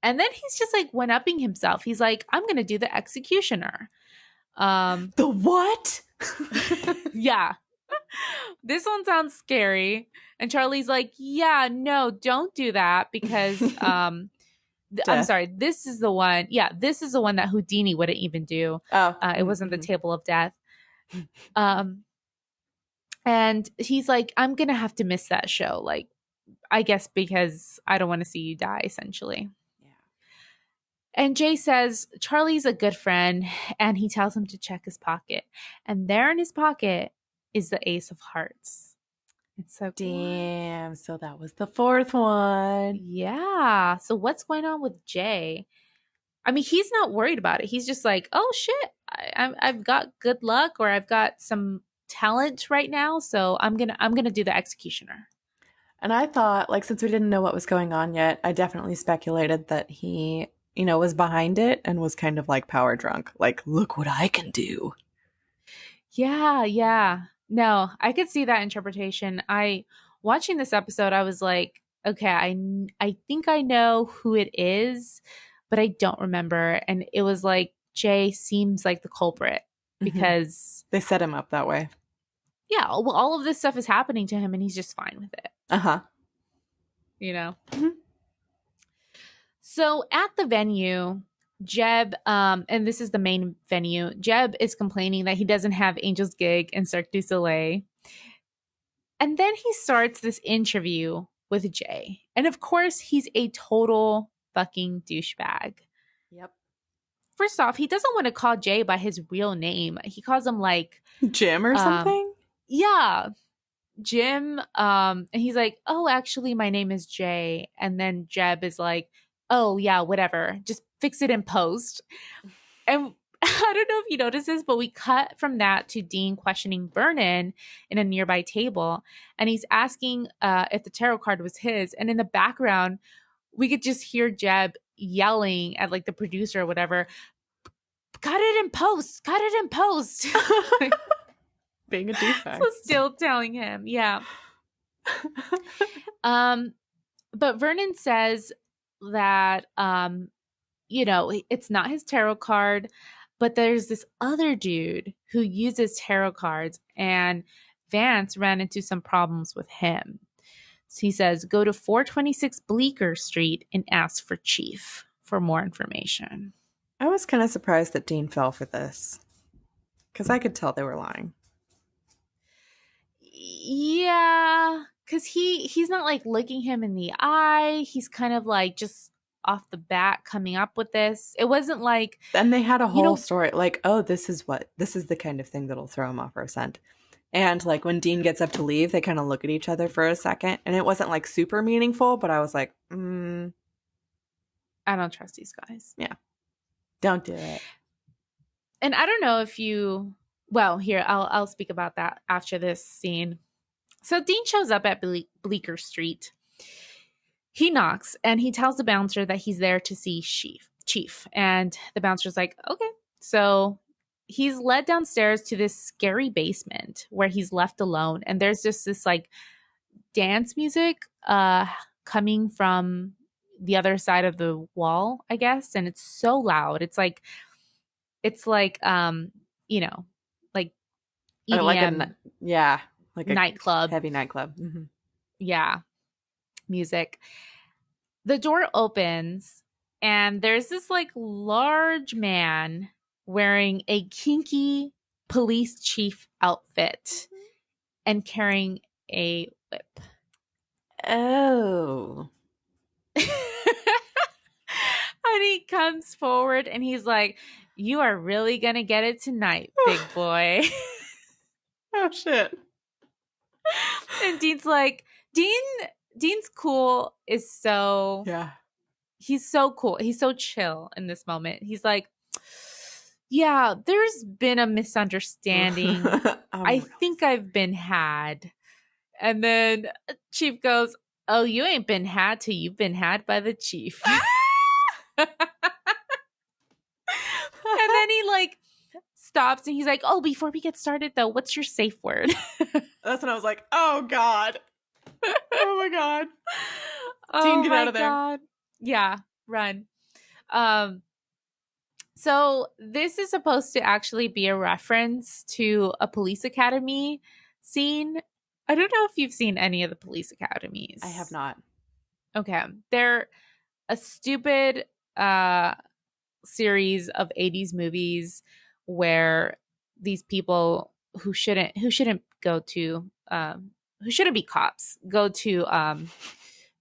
And then he's just like one-upping himself. He's like, I'm going to do the executioner. The what? Yeah. This one sounds scary. And Charlie's like, yeah, no, don't do that because I'm sorry, this is the one. Yeah, this is the one that Houdini wouldn't even do. It wasn't the table of death. And he's like, I'm going to have to miss that show. Like, I guess because I don't want to see you die, essentially. Yeah. And Jay says, Charlie's a good friend, and he tells him to check his pocket. And there in his pocket is the Ace of Hearts. It's so cool. Damn. So that was the 4th one. Yeah. So what's going on with Jay? I mean, he's not worried about it. He's just like, oh shit, I've got good luck, or I've got some talent right now, so I'm gonna do the executioner. And I thought, like, since we didn't know what was going on yet, I definitely speculated that he, was behind it and was kind of like power drunk. Like, look what I can do. Yeah. No, I could see that interpretation. Watching this episode, I was like, okay, I think I know who it is, but I don't remember. And it was like Jay seems like the culprit Mhm. because, They set him up that way. yeah, well, all of this stuff is happening to him and he's just fine with it, Uh-huh. you know? Mhm. So at the venue, Jeb, and this is the main venue, Jeb is complaining that he doesn't have Angel's gig in Cirque du Soleil. And then he starts this interview with Jay. And of course, he's a total fucking douchebag. Yep. First off, he doesn't want to call Jay by his real name. He calls him like, Jim or um, something? yeah, Jim. And he's like, oh, actually, my name is Jay. And then Jeb is like, oh, yeah, whatever. Just fix it in post. And I don't know if you noticed this, but we cut from that to Dean questioning Vernon in a nearby table. And he's asking if the tarot card was his. And in the background, we could just hear Jeb yelling at like the producer or whatever, cut it in post, cut it in post. Being a douchebag. So still telling him, yeah. Um, but Vernon says that it's not his tarot card, but there's this other dude who uses tarot cards, and Vance ran into some problems with him. So he says, go to 426 Bleecker Street and ask for Chief for more information. I was kind of surprised that Dean fell for this. Because I could tell they were lying. Yeah, because he's not like looking him in the eye. He's kind of like just off the bat coming up with this. It wasn't like, Then they had a you whole know, story like, oh, this is the kind of thing that'll throw him off our scent. And like when Dean gets up to leave, they kind of look at each other for a second. And it wasn't like super meaningful, but I was like, I don't trust these guys. yeah, don't do it. And I don't know if you, well, here, I'll speak about that after this scene. So Dean shows up at Bleecker Street. He knocks and he tells the bouncer that he's there to see Chief. And the bouncer's like, okay. So he's led downstairs to this scary basement where he's left alone. And there's just this like dance music coming from the other side of the wall, I guess. And it's so loud. It's like like Or like EDM yeah, like a nightclub. heavy nightclub. Mm-hmm. Yeah, music. The door opens and there's this like large man wearing a kinky police chief outfit and carrying a whip. Oh. And he comes forward and he's like, you are really gonna get it tonight, big boy. Oh shit. And Dean's like, Dean's cool is so, Yeah. he's so cool. He's so chill in this moment. He's like, yeah, there's been a misunderstanding. I think I've been had. And then Chief goes, oh, you ain't been had till you've been had by the chief. And then he like stops and he's like, oh, before we get started though, what's your safe word? That's when I was like, oh God. Oh my God. Oh Dean, get my out of there. God. Yeah, run. So this is supposed to actually be a reference to a police academy scene. I don't know if you've seen any of the police academies. I have not. Okay. They're a stupid series of 80s movies where these people who shouldn't go to who shouldn't be cops go to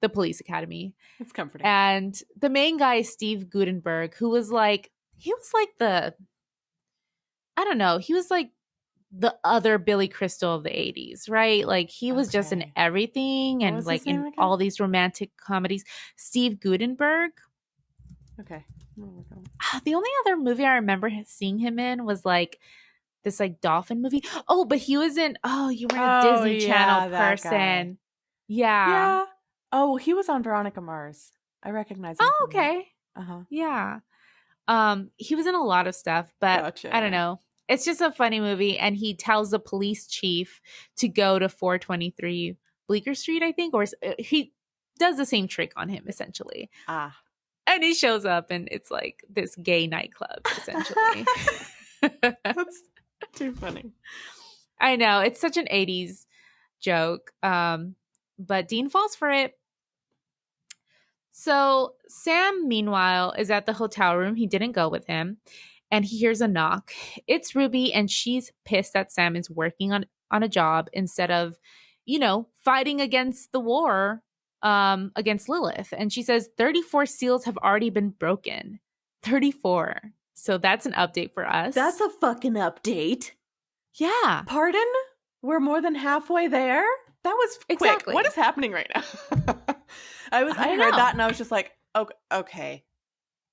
the police academy. It's comforting. And the main guy is Steve Guttenberg, who was like, he was like the other Billy Crystal of the 80s, right? Like he was just in Okay. everything What and was like his name in again? all these romantic comedies. Steve Guttenberg. Okay. The only other movie I remember seeing him in was like this like dolphin movie. Oh, but he was in, you were a Disney Channel that guy. person. Yeah. Yeah. Oh, he was on Veronica Mars. I recognize him. Oh, from that. okay. Uh-huh. Yeah. He was in a lot of stuff, but Gotcha. I don't know. It's just a funny movie, and he tells the police chief to go to 423 Bleecker Street, I think, or he does the same trick on him essentially. Ah. And he shows up and it's like this gay nightclub, essentially. That's too funny. I know. It's such an 80s joke. But Dean falls for it. So Sam, meanwhile, is at the hotel room. He didn't go with him. And he hears a knock. It's Ruby, and she's pissed that Sam is working on a job instead of, fighting against the war against Lilith. And she says 34 seals have already been broken. 34. So that's an update for us. That's a fucking update. Yeah. Pardon? We're more than halfway there? That was quick. Exactly. What is happening right now? I heard know. that and I was just like, okay.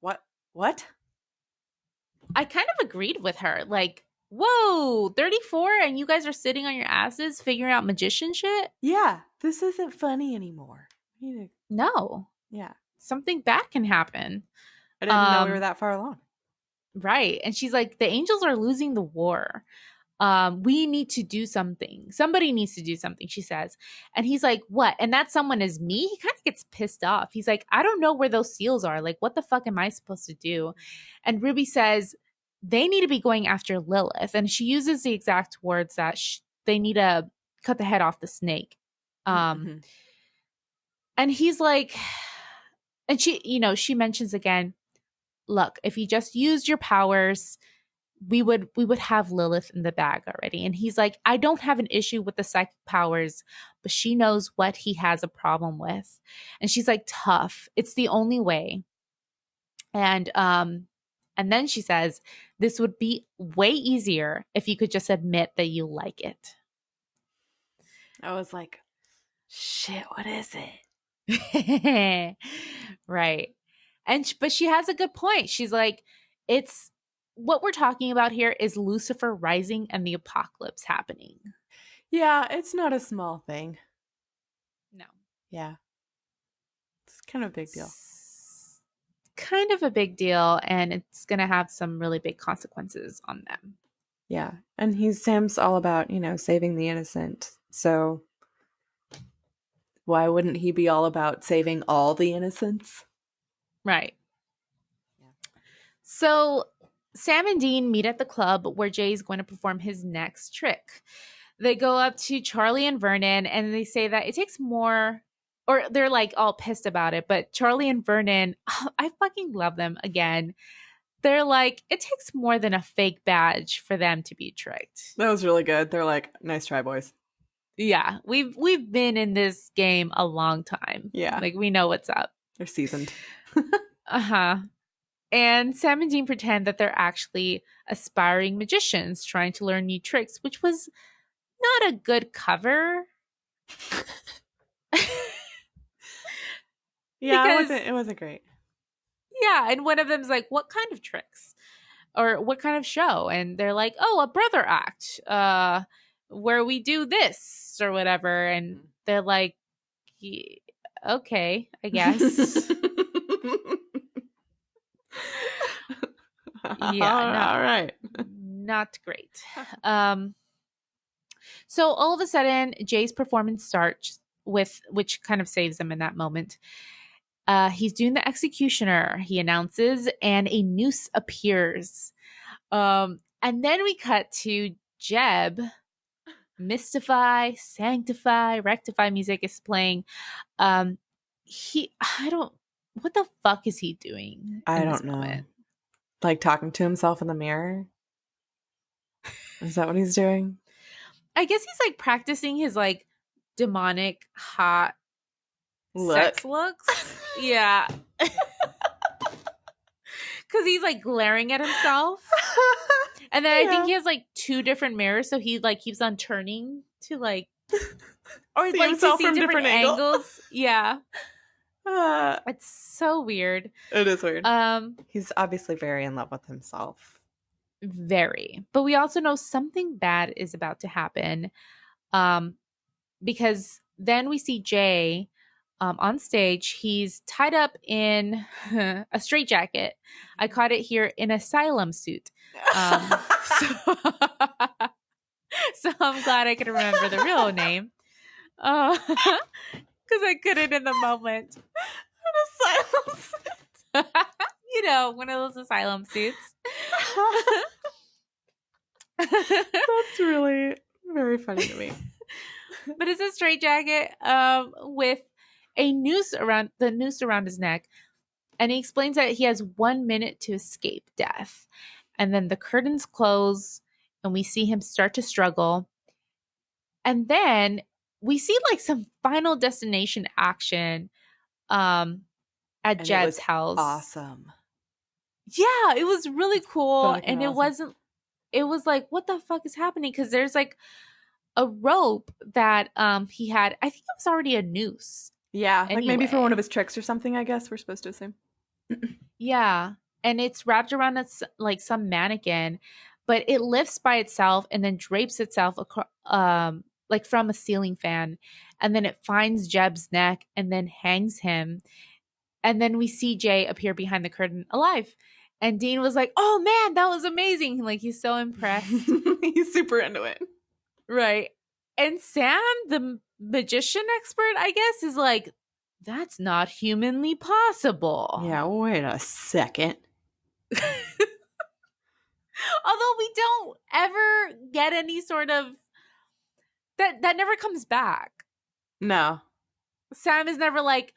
What? I kind of agreed with her. Like, whoa, 34 and you guys are sitting on your asses figuring out magician shit? Yeah, this isn't funny anymore. No. Yeah. Something bad can happen. I didn't know we were that far along. Right. And she's like, the angels are losing the war. We need to do something. Somebody needs to do something, she says. And he's like, what? And that someone is me? He kind of gets pissed off. He's like, I don't know where those seals are. Like, what the fuck am I supposed to do? And Ruby says, they need to be going after Lilith. And she uses the exact words that they need to cut the head off the snake. And he's like, and she mentions again, look, if you just used your powers, we would have Lilith in the bag already. And he's like, I don't have an issue with the psychic powers, but she knows what he has a problem with. And she's like, tough. It's the only way. And then she says, this would be way easier if you could just admit that you like it. I was like, shit, what is it? Right. But she has a good point. She's like, it's what we're talking about here is Lucifer rising and the apocalypse happening. Yeah, it's not a small thing. No. Yeah. It's kind of a big deal. Kind of a big deal, and it's going to have some really big consequences on them. Yeah. And Sam's all about, saving the innocent. So why wouldn't he be all about saving all the innocents? Right. Yeah. So Sam and Dean meet at the club where Jay's going to perform his next trick. They go up to Charlie and Vernon and they say that it takes more, or they're like all pissed about it. But Charlie and Vernon, I fucking love them again. They're like, it takes more than a fake badge for them to be tricked. That was really good. They're like, nice try, boys. Yeah, we've been in this game a long time. Yeah. Like, we know what's up. They're seasoned. Uh-huh. And Sam and Dean pretend that they're actually aspiring magicians trying to learn new tricks, which was not a good cover. Yeah, it wasn't great. Yeah, and one of them's like, what kind of tricks? Or what kind of show? And they're like, oh, a brother act, where we do this or whatever. And they're like, okay, I guess. Yeah, all right. Not great. So all of a sudden, Jay's performance starts which kind of saves him in that moment. He's doing the executioner, he announces, and a noose appears. And then we cut to Jeb. MYSTIFY, SANCTIFY, RECTIFY music is playing. What the fuck is he doing? I don't know. Moment? Like talking to himself in the mirror? Is that what he's doing? I guess he's like practicing his like demonic hot sex looks. Yeah. Because he's like glaring at himself. And then I think he has like two different mirrors. So he like keeps on turning to like, or see like himself to see from different angles. Yeah. It's so weird. It is weird. He's obviously very in love with himself. Very. But we also know something bad is about to happen. Because then we see Jay on stage. He's tied up in a straitjacket. I caught it here, in asylum suit. So I'm glad I could remember the real name. Because I couldn't in the moment. An asylum suit. You know, one of those asylum suits. That's really very funny to me. But it's a straitjacket with a noose around his neck. And he explains that he has 1 minute to escape death. And then the curtains close and we see him start to struggle. And then we see like some final destination action at And it was Jed's house. awesome. Yeah, it was really cool. Fucking And awesome. it was like, what the fuck is happening? Because there's like a rope that he had. I think it was already a noose. Yeah, like maybe for one of Anyway. his tricks or something, I guess we're supposed to assume. Yeah. And it's wrapped around like some mannequin, but it lifts by itself and then drapes itself like from a ceiling fan. And then it finds Jeb's neck and then hangs him. And then we see Jay appear behind the curtain alive. And Dean was like, "Oh man, that was amazing." Like he's so impressed. He's super into it. Right. And Sam, the magician expert, I guess, is like, "That's not humanly possible." Yeah, wait a second. Although we don't ever get any sort of that never comes back. No. Sam is never like,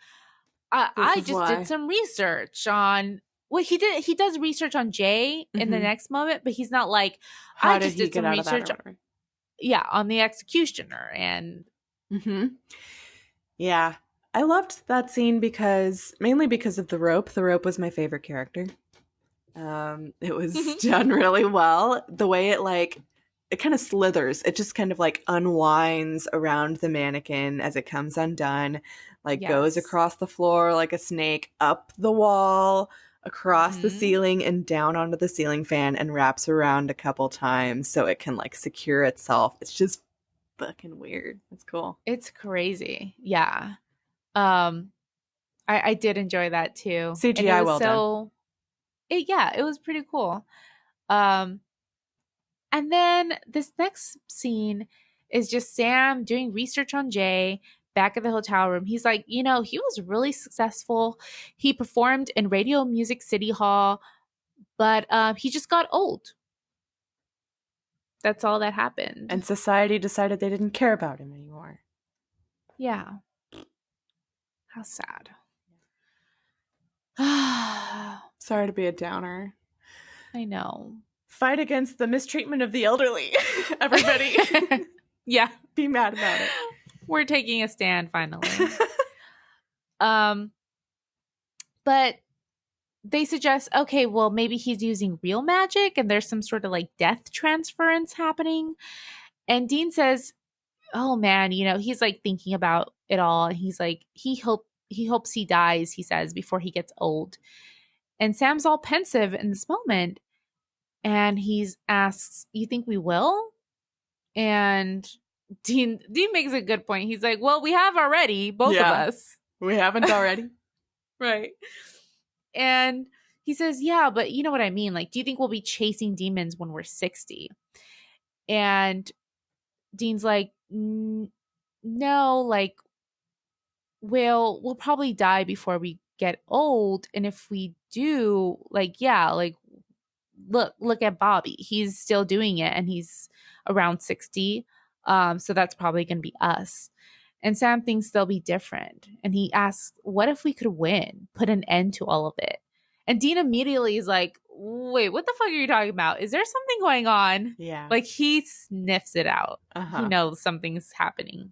I just why. did some research on he does research on Jay in the next moment, but he's not like, How I did just he did get some out of that research or whatever? on the executioner. And Yeah. I loved that scene mainly because of the rope. The rope was my favorite character. It was done really well. The way it kind of slithers. It just kind of like unwinds around the mannequin as it comes undone, like goes across the floor like a snake, up the wall, across the ceiling and down onto the ceiling fan, and wraps around a couple times so it can like secure itself. It's just fucking weird. It's cool. It's crazy. Yeah. I did enjoy that too. CGI and it was well done. It was pretty cool. And then this next scene is just Sam doing research on Jay back at the hotel room. He's like, he was really successful. He performed in Radio Music City Hall, but he just got old. That's all that happened. And society decided they didn't care about him anymore. Yeah. How sad. Sorry to be a downer. I know. Fight against the mistreatment of the elderly. Everybody. Yeah. Be mad about it. We're taking a stand finally. But they suggest, okay, well, maybe he's using real magic and there's some sort of like death transference happening. And Dean says, oh man, he's like thinking about it all. And he's like, he hopes he dies, he says, before he gets old. And Sam's all pensive in this moment. And he asks, you think we will? And Dean makes a good point. He's like, well, we have already, both of us. We haven't already. Right. And he says, yeah, but you know what I mean? Like, do you think we'll be chasing demons when we're 60? And Dean's like, no, like, we'll probably die before we get old. And if we do, like, yeah, like, look at Bobby. He's still doing it and he's around 60. So that's probably going to be us. And Sam thinks they'll be different. And he asks, what if we could win, put an end to all of it? And Dean immediately is like, wait, what the fuck are you talking about? Is there something going on? Yeah. Like he sniffs it out. He knows something's happening.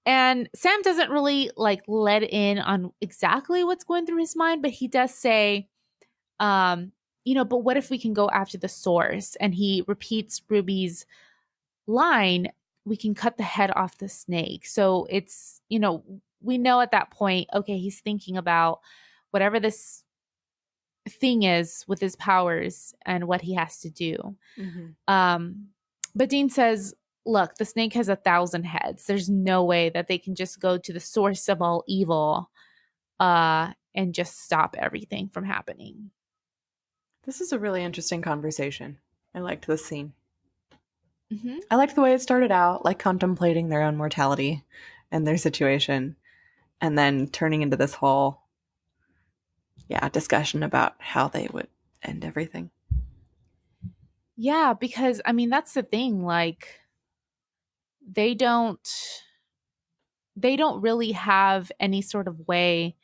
And Sam doesn't really like let in on exactly what's going through his mind, but he does say, but what if we can go after the source? And he repeats Ruby's line, we can cut the head off the snake. So it's, we know at that point, okay, he's thinking about whatever this thing is with his powers and what he has to do. But Dean says, look, the snake has 1,000 heads. There's no way that they can just go to the source of all evil and just stop everything from happening. This is a really interesting conversation. I liked this scene. I liked the way it started out, like contemplating their own mortality and their situation, and then turning into this whole discussion about how they would end everything. Yeah, because I mean that's the thing, like they don't they don't really have any sort of way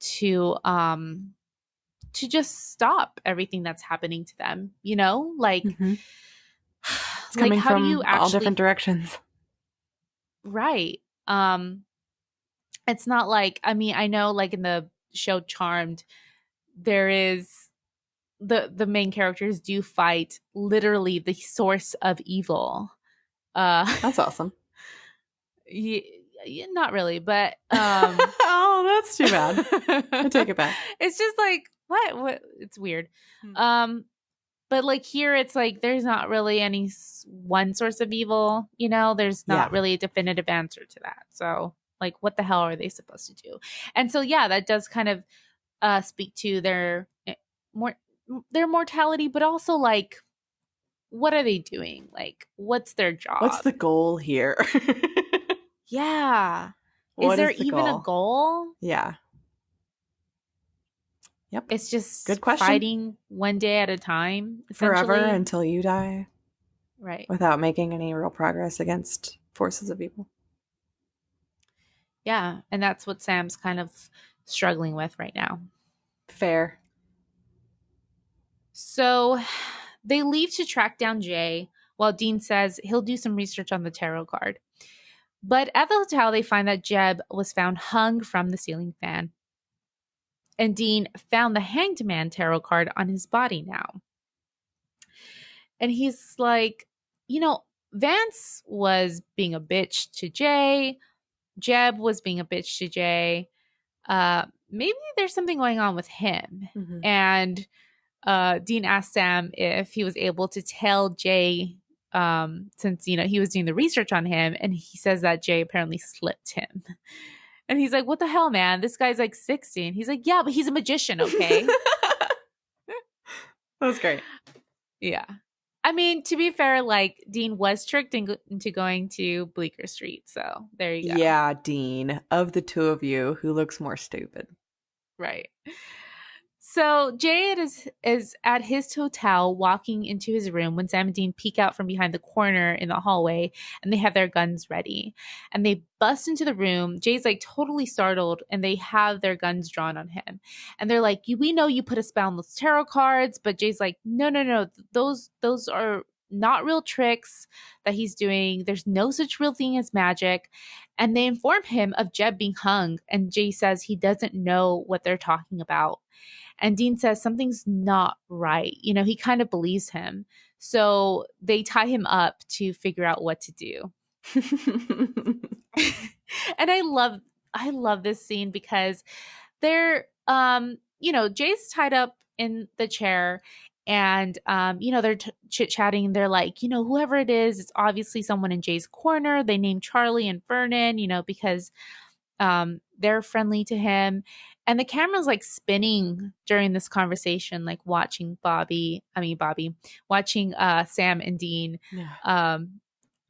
to just stop everything that's happening to them, you know? Like Mm-hmm. It's like coming how do you from all actually different directions. right. It's not like I mean, I know like in the show Charmed there is the main characters do fight literally the source of evil. Uh That's awesome. yeah, not really, but Oh, that's too bad. I take it back. it's just like what it's weird. Hmm. Um but like here it's like there's not really any one source of evil, you know, there's Yeah. not really a definitive answer to that. So like what the hell are they supposed to do? And so yeah, that does kind of speak to more their mortality, but also like what are they doing? Like what's their What's job? the goal here? Yeah. Is What there is the even a goal? goal? Yeah. Yep. It's Good just question. fighting one day at a time, Forever essentially. until you die Right. without making any real progress against forces of evil. Yeah. And that's what Sam's kind of struggling with right now. Fair. So they leave to track down Jay while Dean says he'll do some research on the tarot card. But at the hotel, they find that Jeb was found hung from the ceiling fan. And Dean found the Hanged Man tarot card on his body now. And he's like, you know, Vance was being a bitch to Jay. Jeb was being a bitch to Jay. Maybe there's something going on with him. Mm-hmm. And Dean asked Sam if he was able to tell Jay, since, you know, he was doing the research on him. And he says that Jay apparently slipped him. And he's like, what the hell, man? This guy's like 60. And he's like, yeah, but he's a magician, okay? That was great. Yeah. I mean, to be fair, like Dean was tricked into going to Bleecker Street. So there you go. Yeah, Dean, of the two of you, who looks more stupid? Right. So Jay is at his hotel walking into his room when Sam and Dean peek out from behind the corner in the hallway and they have their guns ready. And they bust into the room. Jay's like totally startled and they have their guns drawn on him. And they're like, we know you put a spell on those tarot cards, but Jay's like, no. Those are not real tricks that he's doing. There's no such real thing as magic. And they inform him of Jeb being hung. And Jay says he doesn't know what they're talking about. And Dean says something's not right. You know, he kind of believes him. So they tie him up to figure out what to do. And I love this scene because they're you know, Jay's tied up in the chair and you know, they're chit-chatting. They're like, you know, whoever it is, it's obviously someone in Jay's corner. They name Charlie and Vernon, you know, because they're friendly to him. And the camera's like spinning during this conversation, like watching Bobby, watching Sam and Dean. Yeah.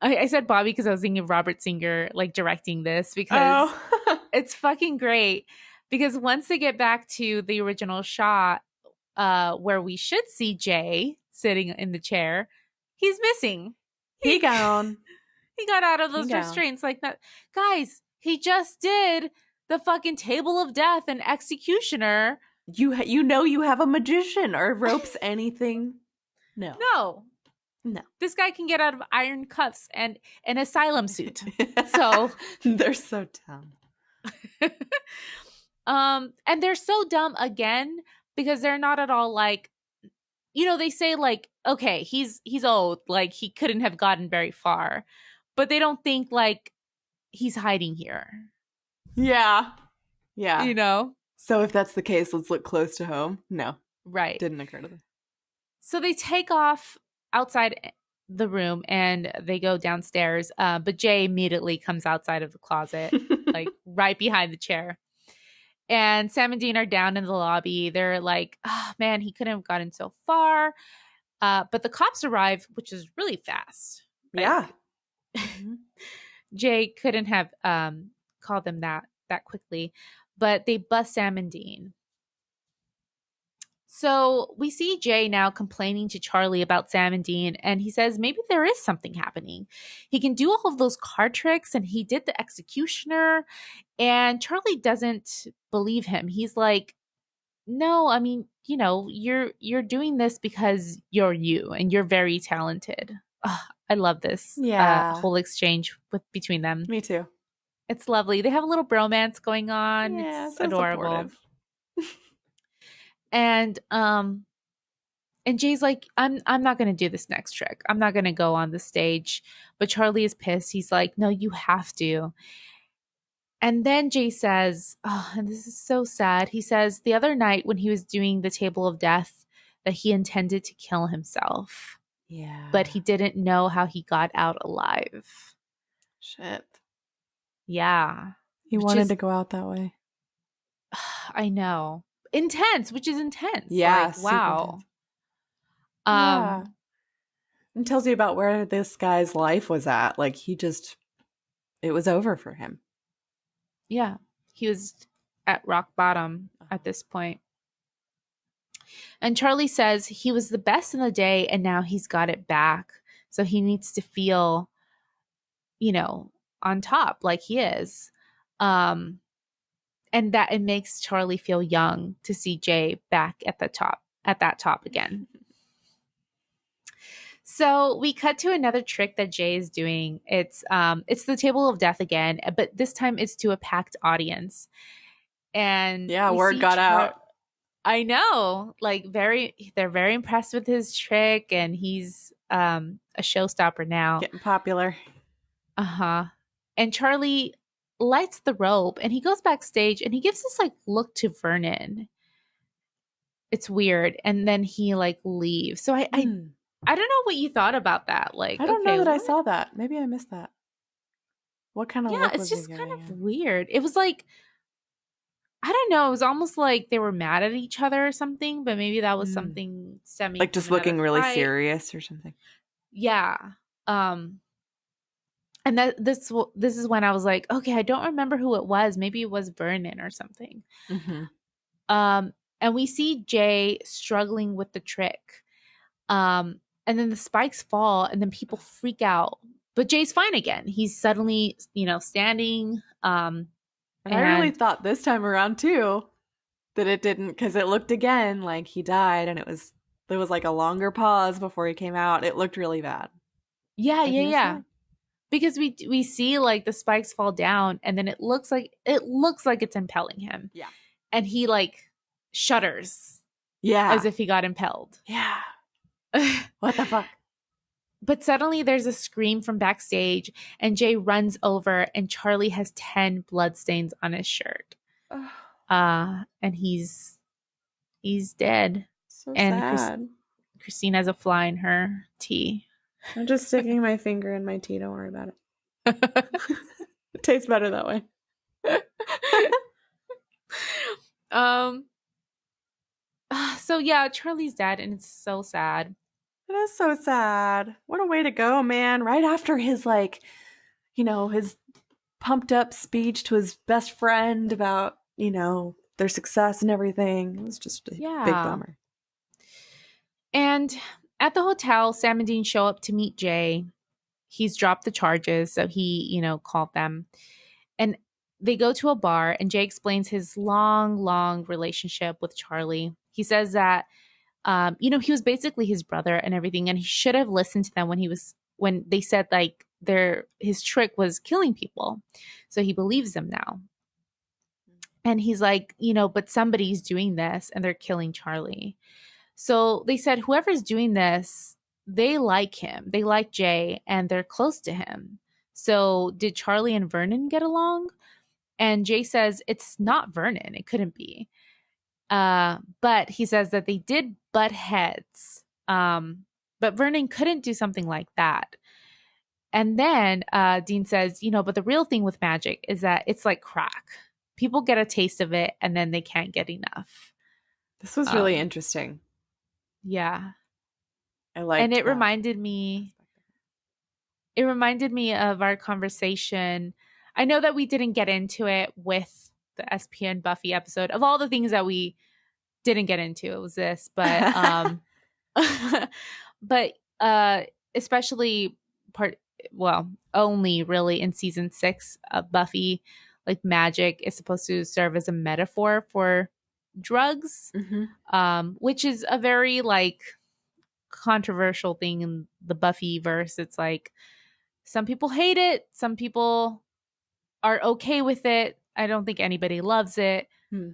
I said Bobby because I was thinking of Robert Singer like directing this because Oh. it's fucking great. Because once they get back to the original shot, where we should see Jay sitting in the chair, he's missing. He gone. He got out of He those gone. restraints like that. Guys, he just did the fucking table of death and executioner. You know you have a magician or ropes anything. No. No. This guy can get out of iron cuffs and an asylum suit. So they're so dumb. And they're so dumb again because they're not at all like, you know, they say like, okay, he's old, like he couldn't have gotten very far. But they don't think like he's hiding here. Yeah. Yeah. You know? So if that's the case, let's look close to home. No. Right. Didn't occur to them. So they take off outside the room and they go downstairs. But Jay immediately comes outside of the closet, like right behind the chair. And Sam and Dean are down in the lobby. They're like, oh, man, he couldn't have gotten so far. But the cops arrive, which is really fast. Like, yeah. Jay couldn't have called them that quickly. But they bust Sam and Dean. So we see Jay now complaining to Charlie about Sam and Dean, and he says maybe there is something happening. He can do all of those card tricks, and he did the executioner, and Charlie doesn't believe him. He's like, no, I mean, you're doing this because you're you, and you're very talented. Ugh, I love this Yeah. whole exchange between them. Me too. It's lovely. They have a little bromance going on. Yeah, It's so adorable. supportive. And Jay's like, I'm not gonna do this next trick. I'm not gonna go on the stage. But Charlie is pissed. He's like, no, you have to. And then Jay says, oh, and this is so sad. He says the other night when he was doing the table of death that he intended to kill himself, Yeah. but he didn't know how he got out alive. Shit. Yeah. He wanted to go out that way. I know. Intense, which is intense. Yeah. Like, wow. Intense. Yeah. It tells you about where this guy's life was at. Like, it was over for him. Yeah. He was at rock bottom at this point. And Charlie says he was the best in the day and now he's got it back. So he needs to feel, on top like he is. And that it makes Charlie feel young to see Jay back at that top again. So we cut to another trick that Jay is doing. It's the table of death again, but this time it's to a packed audience. And yeah, word got out. I know, they're very impressed with his trick, and he's a showstopper now. Getting popular. And Charlie lights the rope, and he goes backstage, and he gives this look to Vernon. It's weird, and then he leaves. So I don't know what you thought about that. I don't know that I saw that. Maybe I missed that. What kind of look was he giving? It's just kind of weird. It was like, I don't know. It was almost like they were mad at each other or something, but maybe that was something stemming like just looking really serious or something. Yeah. And this is when I was like, okay, I don't remember who it was. Maybe it was Vernon or something. And we see Jay struggling with the trick. And then the spikes fall and then people freak out. But Jay's fine again. He's suddenly, standing. And I really thought this time around too that it didn't, because it looked again like he died, and there was like a longer pause before he came out. It looked really bad. Yeah. Because we see the spikes fall down, and then it looks like it's impelling him. Yeah. And he shudders. Yeah. As if he got impelled. Yeah. What the fuck? But suddenly there's a scream from backstage, and Jay runs over, and Charlie has 10 bloodstains on his shirt. And he's dead. So sad. Christine has a fly in her tea. I'm just sticking my finger in my tea. Don't worry about it. It tastes better that way. So yeah, Charlie's dead, and it's so sad. It is so sad. What a way to go, man. Right after his his pumped up speech to his best friend about, their success and everything. It was just a big bummer. And at the hotel, Sam and Dean show up to meet Jay. He's dropped the charges, so he, called them. And they go to a bar, and Jay explains his long relationship with Charlie. He says that, he was basically his brother and everything, and he should have listened to them when they said his trick was killing people. So he believes them now. And he's like, but somebody's doing this and they're killing Charlie. So they said, whoever's doing this, they like him. They like Jay and they're close to him. So did Charlie and Vernon get along? And Jay says, it's not Vernon. It couldn't be. But he says that they did butt heads. But Vernon couldn't do something like that. And then Dean says, but the real thing with magic is that it's like crack. People get a taste of it and then they can't get enough. This was really interesting. Yeah. I liked And it reminded me of our conversation. I know that we didn't get into it with the SP and Buffy episode of all the things that we didn't get into. It was this, but but especially part well, only really in season 6 of Buffy, like magic is supposed to serve as a metaphor for drugs, which is a very like controversial thing in the Buffy verse. It's like some people hate it, some people are okay with it. I don't think anybody loves it.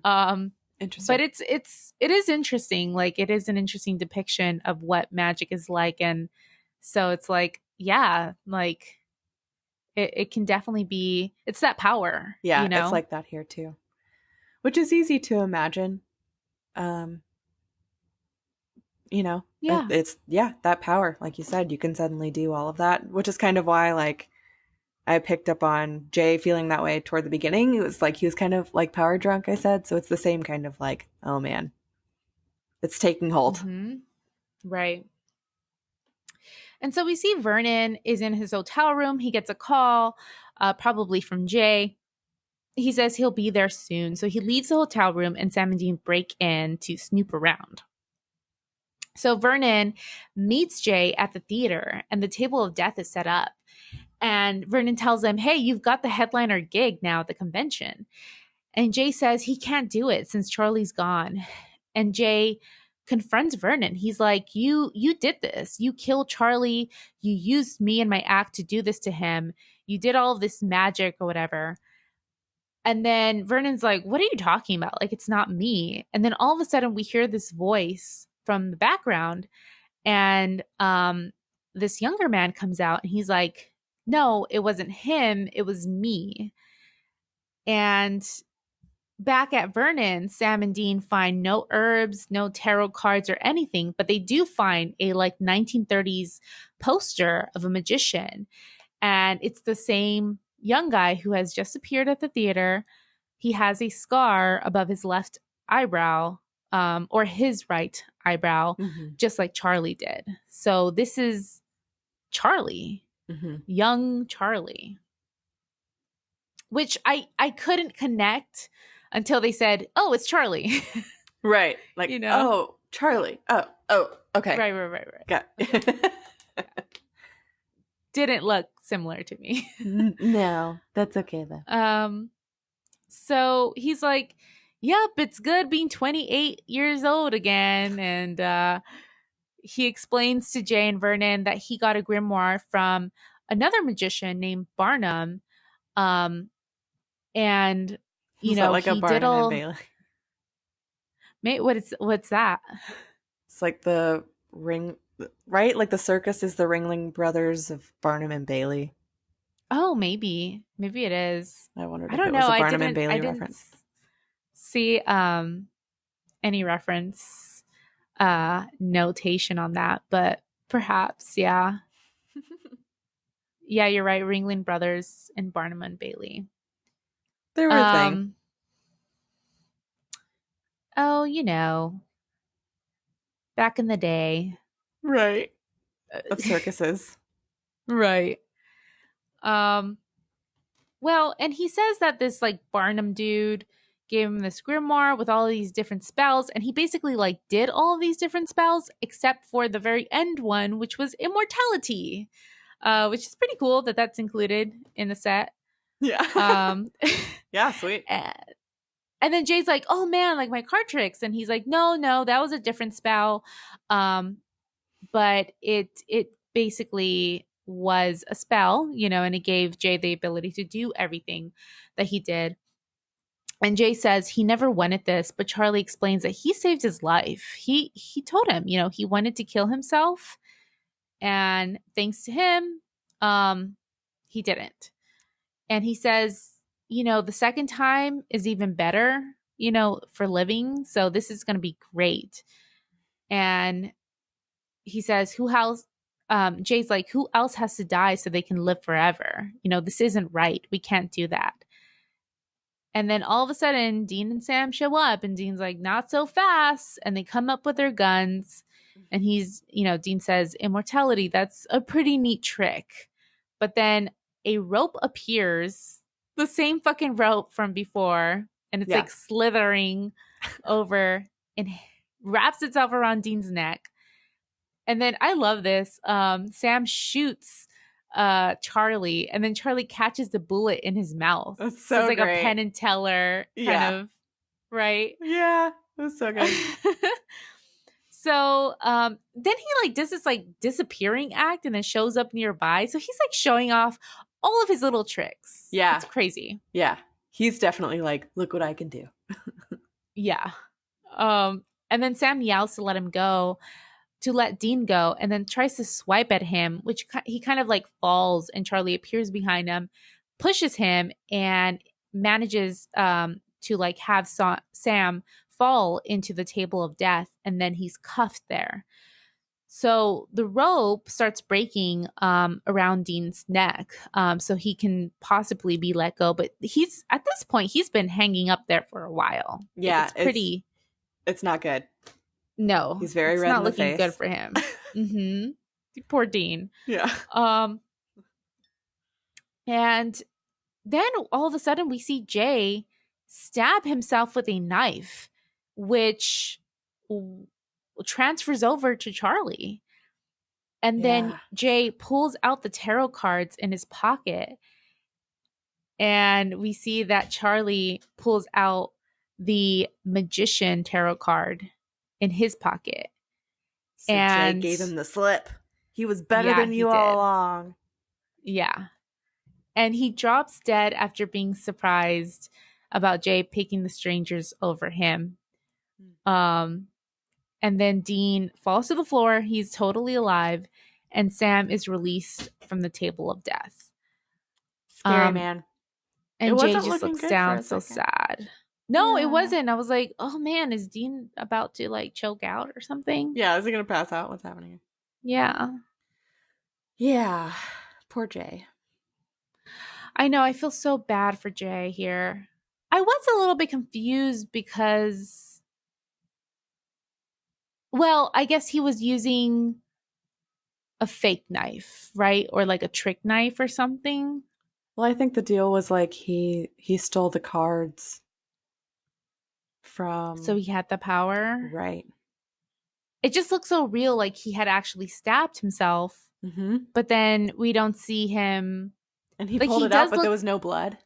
Um, Interesting. but it is interesting. Like it is an interesting depiction of what magic is like, and so it's like, yeah, like it can definitely be. It's that power, Yeah, you it's know. like that here too, which is easy to imagine. Um, Yeah. it's yeah, that power, like you said, you can suddenly do all of that, which is kind of why like I picked up on Jay feeling that way toward the beginning. It was like he was kind of like power drunk, I said. So it's the same kind of like, oh man, it's taking hold. Mm-hmm. Right. And so we see Vernon is in his hotel room. He gets a call, probably from Jay. He says he'll be there soon. So he leaves the hotel room and Sam and Dean break in to snoop around. So Vernon meets Jay at the theater and the table of death is set up. And Vernon tells him, hey, you've got the headliner gig now at the convention. And Jay says he can't do it since Charlie's gone. And Jay confronts Vernon. He's like, you did this. You killed Charlie. You used me and my act to do this to him. You did all of this magic or whatever. And then Vernon's like, what are you talking about? Like, it's not me. And then all of a sudden we hear this voice from the background. And this younger man comes out and he's like, no, it wasn't him. It was me. And back at Vernon, Sam and Dean find no herbs, no tarot cards or anything, but they do find a like 1930s poster of a magician. And it's the same young guy who has just appeared at the theater. He has a scar above his left eyebrow, or his right eyebrow, just like Charlie did. So this is Charlie, young Charlie, which I couldn't connect until they said, "Oh, it's Charlie." Right. Like, You know? oh, Charlie. Oh, okay. Right. Got Didn't look similar to me. No, that's okay though. So he's like, "Yep, it's good being 28 years old again." And he explains to Jay and Vernon that he got a grimoire from another magician named Barnum. And Is that like a he did Barnum and all. Bailey? Mate, what's that? It's like the ring, right? Like the circus is the Ringling Brothers of Barnum and Bailey. Oh, maybe it is. I wondered I if don't it was know. a I Barnum and didn't Bailey reference. see any reference notation on that, but perhaps, yeah. Yeah, you're right. Ringling Brothers and Barnum and Bailey. They were a thing. Oh, back in the day. Right. Of circuses. Right. Well, and he says that this like Barnum dude gave him this grimoire with all these different spells, and he basically like did all of these different spells except for the very end one, which was immortality, which is pretty cool that that's included in the set. Yeah. Yeah, sweet. And then Jay's like, "Oh man, like my card tricks," and he's like, "No, that was a different spell." But it basically was a spell, and it gave Jay the ability to do everything that he did. And Jay says he never wanted this, but Charlie explains that he saved his life. He told him, he wanted to kill himself, and thanks to him, he didn't. And he says, the second time is even better, for living. So this is going to be great. And he says, who else? Jay's like, who else has to die so they can live forever? This isn't right. We can't do that. And then all of a sudden, Dean and Sam show up, and Dean's like, not so fast. And they come up with their guns. And Dean says, immortality, that's a pretty neat trick. But then a rope appears, the same fucking rope from before. And it's like slithering over and wraps itself around Dean's neck. And then I love this. Sam shoots Charlie, and then Charlie catches the bullet in his mouth. That's So it's so like a great. Penn and Teller kind of, right? Yeah, it was so good. So then he like does this like disappearing act and then shows up nearby. So he's like showing off all of his little tricks. Yeah. It's crazy. Yeah. He's definitely like, look what I can do. Yeah. And then Sam yells to let him go, to let Dean go, and then tries to swipe at him, which he kind of like falls, and Charlie appears behind him, pushes him, and manages to like have Sam fall into the table of death, and then he's cuffed there. So the rope starts breaking around Dean's neck, so he can possibly be let go. But he's at this point he's been hanging up there for a while. Yeah, it's pretty. It's not good. No, he's very it's red not in the looking face. good for him. Mm-hmm. Poor Dean. Yeah. And then all of a sudden we see Jay stab himself with a knife, which transfers over to Charlie. And then Jay pulls out the tarot cards in his pocket. And we see that Charlie pulls out the Magician tarot card in his pocket. So and Jay gave him the slip. He was better than you all along. Yeah. And he drops dead after being surprised about Jay picking the strangers over him. And then Dean falls to the floor. He's totally alive. And Sam is released from the table of death. Scary, man. And Jay just looks down so sad. No, it wasn't. I was like, oh man, is Dean about to like choke out or something? Yeah, is he going to pass out? What's happening? Yeah. Yeah. Poor Jay. I know. I feel so bad for Jay here. I was a little bit confused because, well, I guess he was using a fake knife, right? Or like a trick knife or something. Well, I think the deal was like he stole the cards from... So he had the power. Right. It just looks so real, like he had actually stabbed himself. Mm-hmm. But then we don't see him. And he pulled it out, but there was no blood.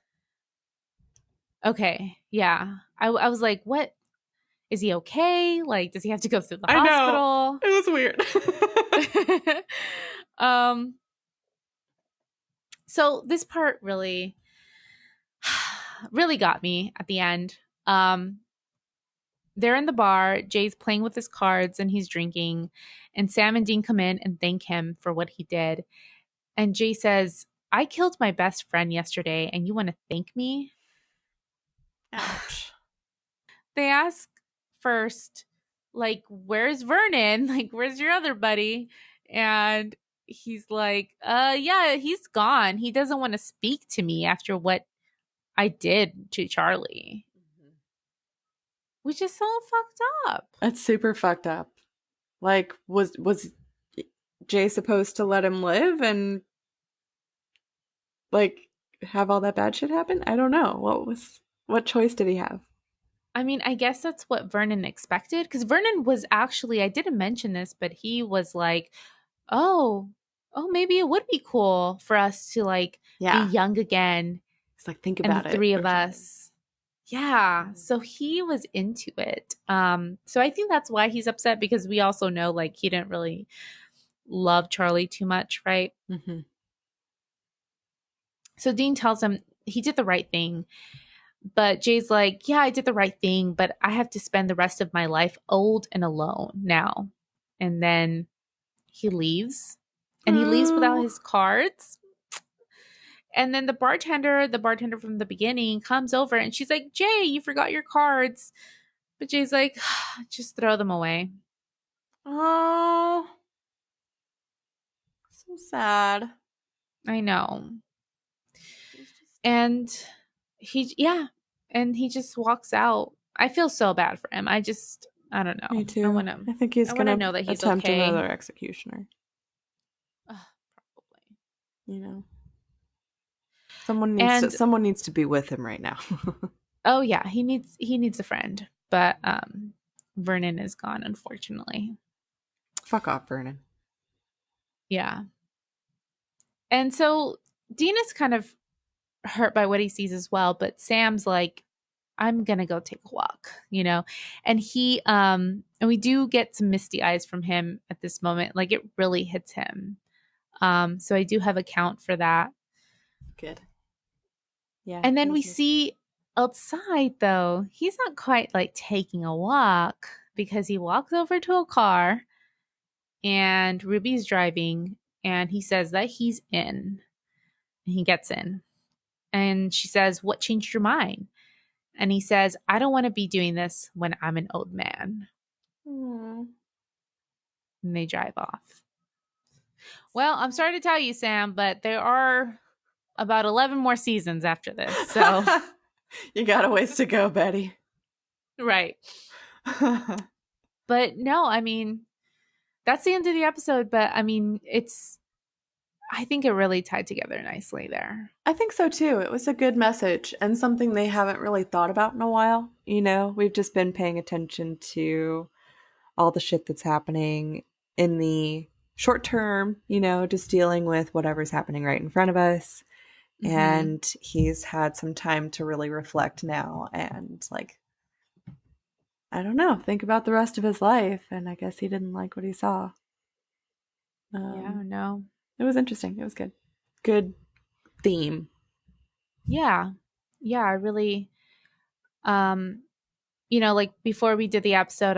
Okay. Yeah. I was like, what? Is he okay? Like, does he have to go to the hospital? Know. It was weird. So this part really got me at the end. They're in the bar. Jay's playing with his cards and he's drinking. And Sam and Dean come in and thank him for what he did. And Jay says, I killed my best friend yesterday and you want to thank me? Ouch. They ask first, like, where's Vernon? Like, where's your other buddy? And he's like, yeah, he's gone. He doesn't want to speak to me after what I did to Charlie. Mm-hmm. Which is so fucked up. That's super fucked up. Like, was Jay supposed to let him live and like have all that bad shit happen? I don't know. What choice did he have? I mean, I guess that's what Vernon expected. Because Vernon was actually, I didn't mention this, but he was like, oh, maybe it would be cool for us to like be young again. It's like, think about it. The three of us. Yeah. So he was into it. So I think that's why he's upset, because we also know like he didn't really love Charlie too much, right? Mm-hmm. So Dean tells him he did the right thing. But Jay's like, yeah, I did the right thing, but I have to spend the rest of my life old and alone now. And then he leaves. And he leaves without his cards. And then the bartender from the beginning comes over and she's like, Jay, you forgot your cards. But Jay's like, just throw them away. Oh, so sad. I know. And he just walks out. I feel so bad for him. I don't know. Me too. I think he's going to know that he's attempt okay. Another executioner. Probably. You know. Someone needs to be with him right now. Oh yeah, he needs a friend. But Vernon is gone, unfortunately. Fuck off, Vernon. Yeah. And so Dean is kind of hurt by what he sees as well, but Sam's like, I'm gonna go take a walk, you know? And and we do get some misty eyes from him at this moment. Like it really hits him. So I do have a count for that. Good. Yeah. And It then we was misty. see outside though, he's not quite like taking a walk because he walks over to a car and Ruby's driving and he says that he's in. And he gets in. And she says, "What changed your mind?" And he says, "I don't want to be doing this when I'm an old man." Aww. And they drive off. Well, I'm sorry to tell you, Sam, but there are about 11 more seasons after this. So, You got a ways to go, Betty. right. But no, I mean, that's the end of the episode. But I mean, I think it really tied together nicely there. I think so too. It was a good message and something they haven't really thought about in a while. You know, we've just been paying attention to all the shit that's happening in the short term, you know, just dealing with whatever's happening right in front of us. Mm-hmm. And he's had some time to really reflect now and, like, I don't know, think about the rest of his life. And I guess he didn't like what he saw. Yeah, no. It was interesting. It was good. Good theme. Yeah. Yeah, I really, um, like before we did the episode,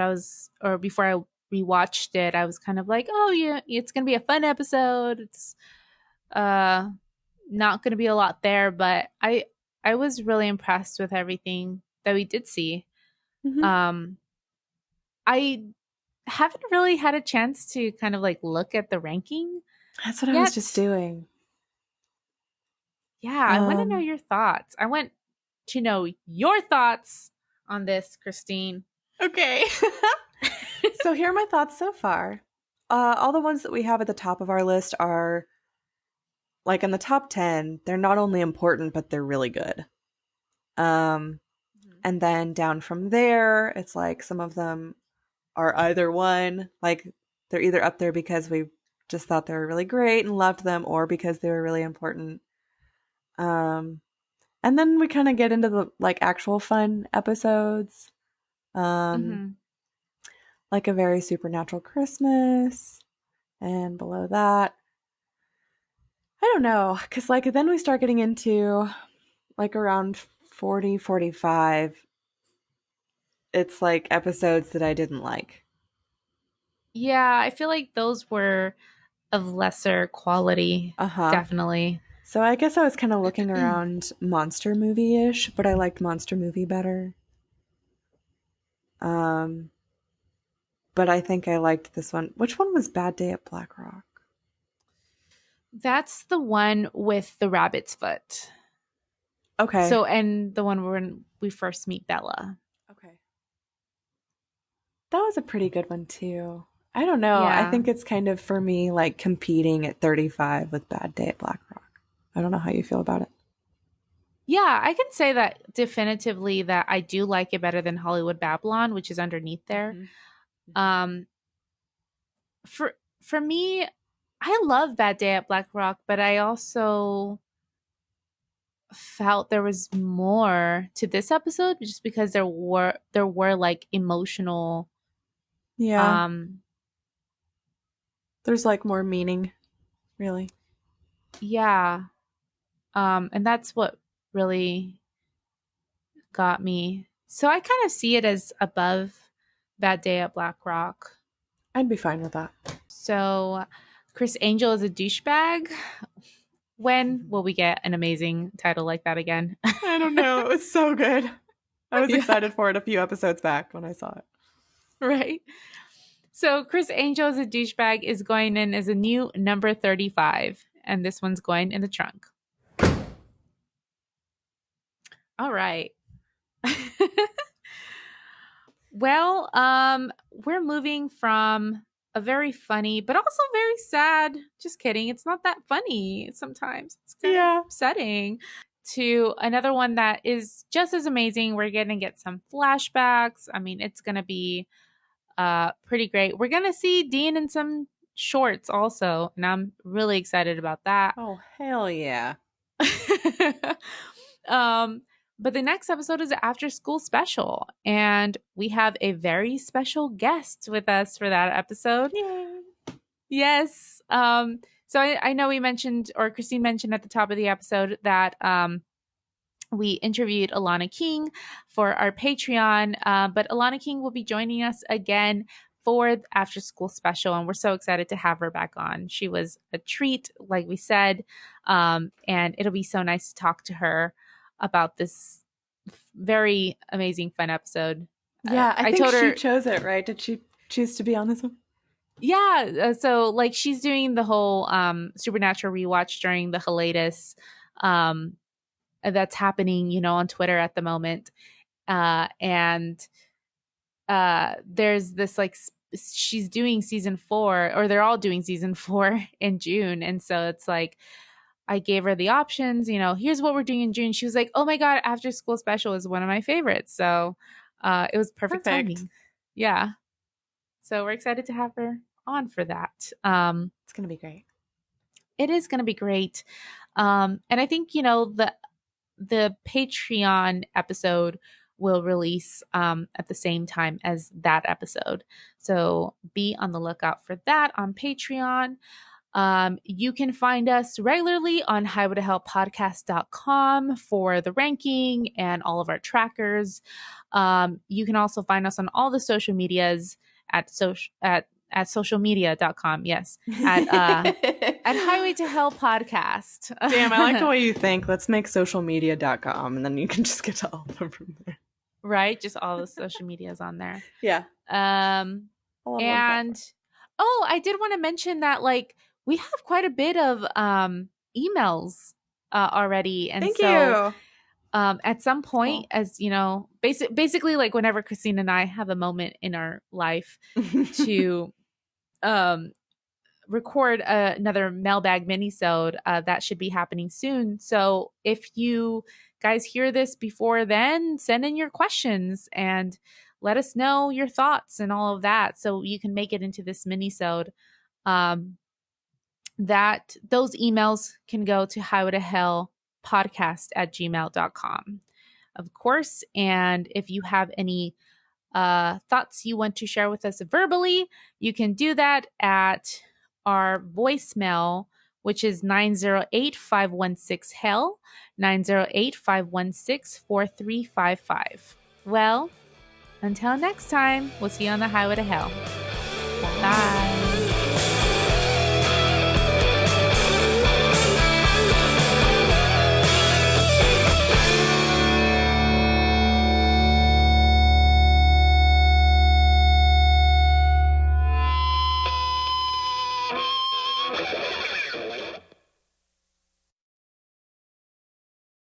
or before I rewatched it, I was kind of like, oh yeah, it's gonna be a fun episode. It's uh not gonna be a lot there, but I was really impressed with everything that we did see. Mm-hmm. Um, I haven't really had a chance to kind of like look at the ranking That's what I was just yet. doing. Yeah, I want to know Um, your thoughts. I want to know your thoughts on this, Christine. okay. So here are my thoughts so far. All the ones that we have at the top of our list are like in the top 10. They're not only important, but they're really good. Um, and then down from there, it's like some of them are either one, like they're either up there because we just thought they were really great and loved them, or because they were really important. Um, and then we kind of get into the like actual fun episodes. Um, Mm-hmm. like A Very Supernatural Christmas, and below that, I don't know, because like then we start getting into like around 40, 45. It's like episodes that I didn't like. Yeah, I feel like those were of lesser quality, Uh-huh. definitely. So I guess I was kind of looking around monster movie-ish, but I liked monster movie better. Um, but I think I liked this one. Which one was Bad Day at Black Rock? That's the one with the rabbit's foot. Okay. So, and the one when we first meet Bella. Okay. That was a pretty good one too. I don't know. I Yeah. think it's kind of for me like competing at 35 with Bad Day at Black Rock. I don't know how you feel about it. Yeah, I can say that definitively that I do like it better than Hollywood Babylon, which is underneath there. Mm-hmm. Um for me, I love Bad Day at Black Rock, but I also felt there was more to this episode just because there were like emotional Yeah, um there's like more meaning, really. yeah, and that's what really got me. So I kind of see it as above Bad Day at Black Rock. I'd be fine with that. So Criss Angel is a douchebag. When will we get an amazing title like that again? I don't know. It was so good. I was Yeah, excited for it a few episodes back when I saw it. right. So Criss Angel as a douchebag is going in as a new number 35, and this one's going in the trunk. All right. Well, we're moving from a very funny but also very sad, just kidding, it's not that funny sometimes, it's kind of Yeah. upsetting, to another one that is just as amazing. We're going to get some flashbacks. I mean, it's going to be Pretty great. We're gonna see Dean in some shorts also, and I'm really excited about that. Oh, hell yeah. um, but the next episode is after school special, and we have a very special guest with us for that episode. Yay. Yes. So I know we mentioned, or Christine mentioned at the top of the episode, that we interviewed Alana King for our Patreon, but Alana King will be joining us again for the after school special, and we're so excited to have her back on. She was a treat, like we said, and it'll be so nice to talk to her about this very amazing, fun episode. Yeah, I think told her she chose it, right? Did she choose to be on this one? Yeah, so like she's doing the whole Supernatural rewatch during the hiatus that's happening, on Twitter at the moment. And there's this like she's doing season 4, or they're all doing season 4 in June, and so it's like I gave her the options, here's what we're doing in June. She was like, oh my god, after school special is one of my favorites. So it was perfect timing. Yeah, so we're excited to have her on for that. It's gonna be great. It is gonna be great. And I think the Patreon episode will release at the same time as that episode. So be on the lookout for that on Patreon. You can find us regularly on highwaytohellpodcast.com for the ranking and all of our trackers. You can also find us on all the social medias at socialmedia.com. Yes. At Highway to Hell Podcast. Damn, I like the way you think. Let's make socialmedia.com and then you can just get to all of them from there. Right? Just all the social medias on there. Yeah. And I did want to mention that like we have quite a bit of emails already. And Thank you. At some point, as basically like whenever Christine and I have a moment in our life to record another mailbag minisode, that should be happening soon. So if you guys hear this before then, send in your questions and let us know your thoughts and all of that, so you can make it into this minisode. That those emails can go to highwaytohellpodcast@gmail.com, of course. And if you have any thoughts you want to share with us verbally, you can do that at our voicemail, which is 908-516-HELL, 908-516-4355. Well, until next time, we'll see you on the Highway to Hell. Bye.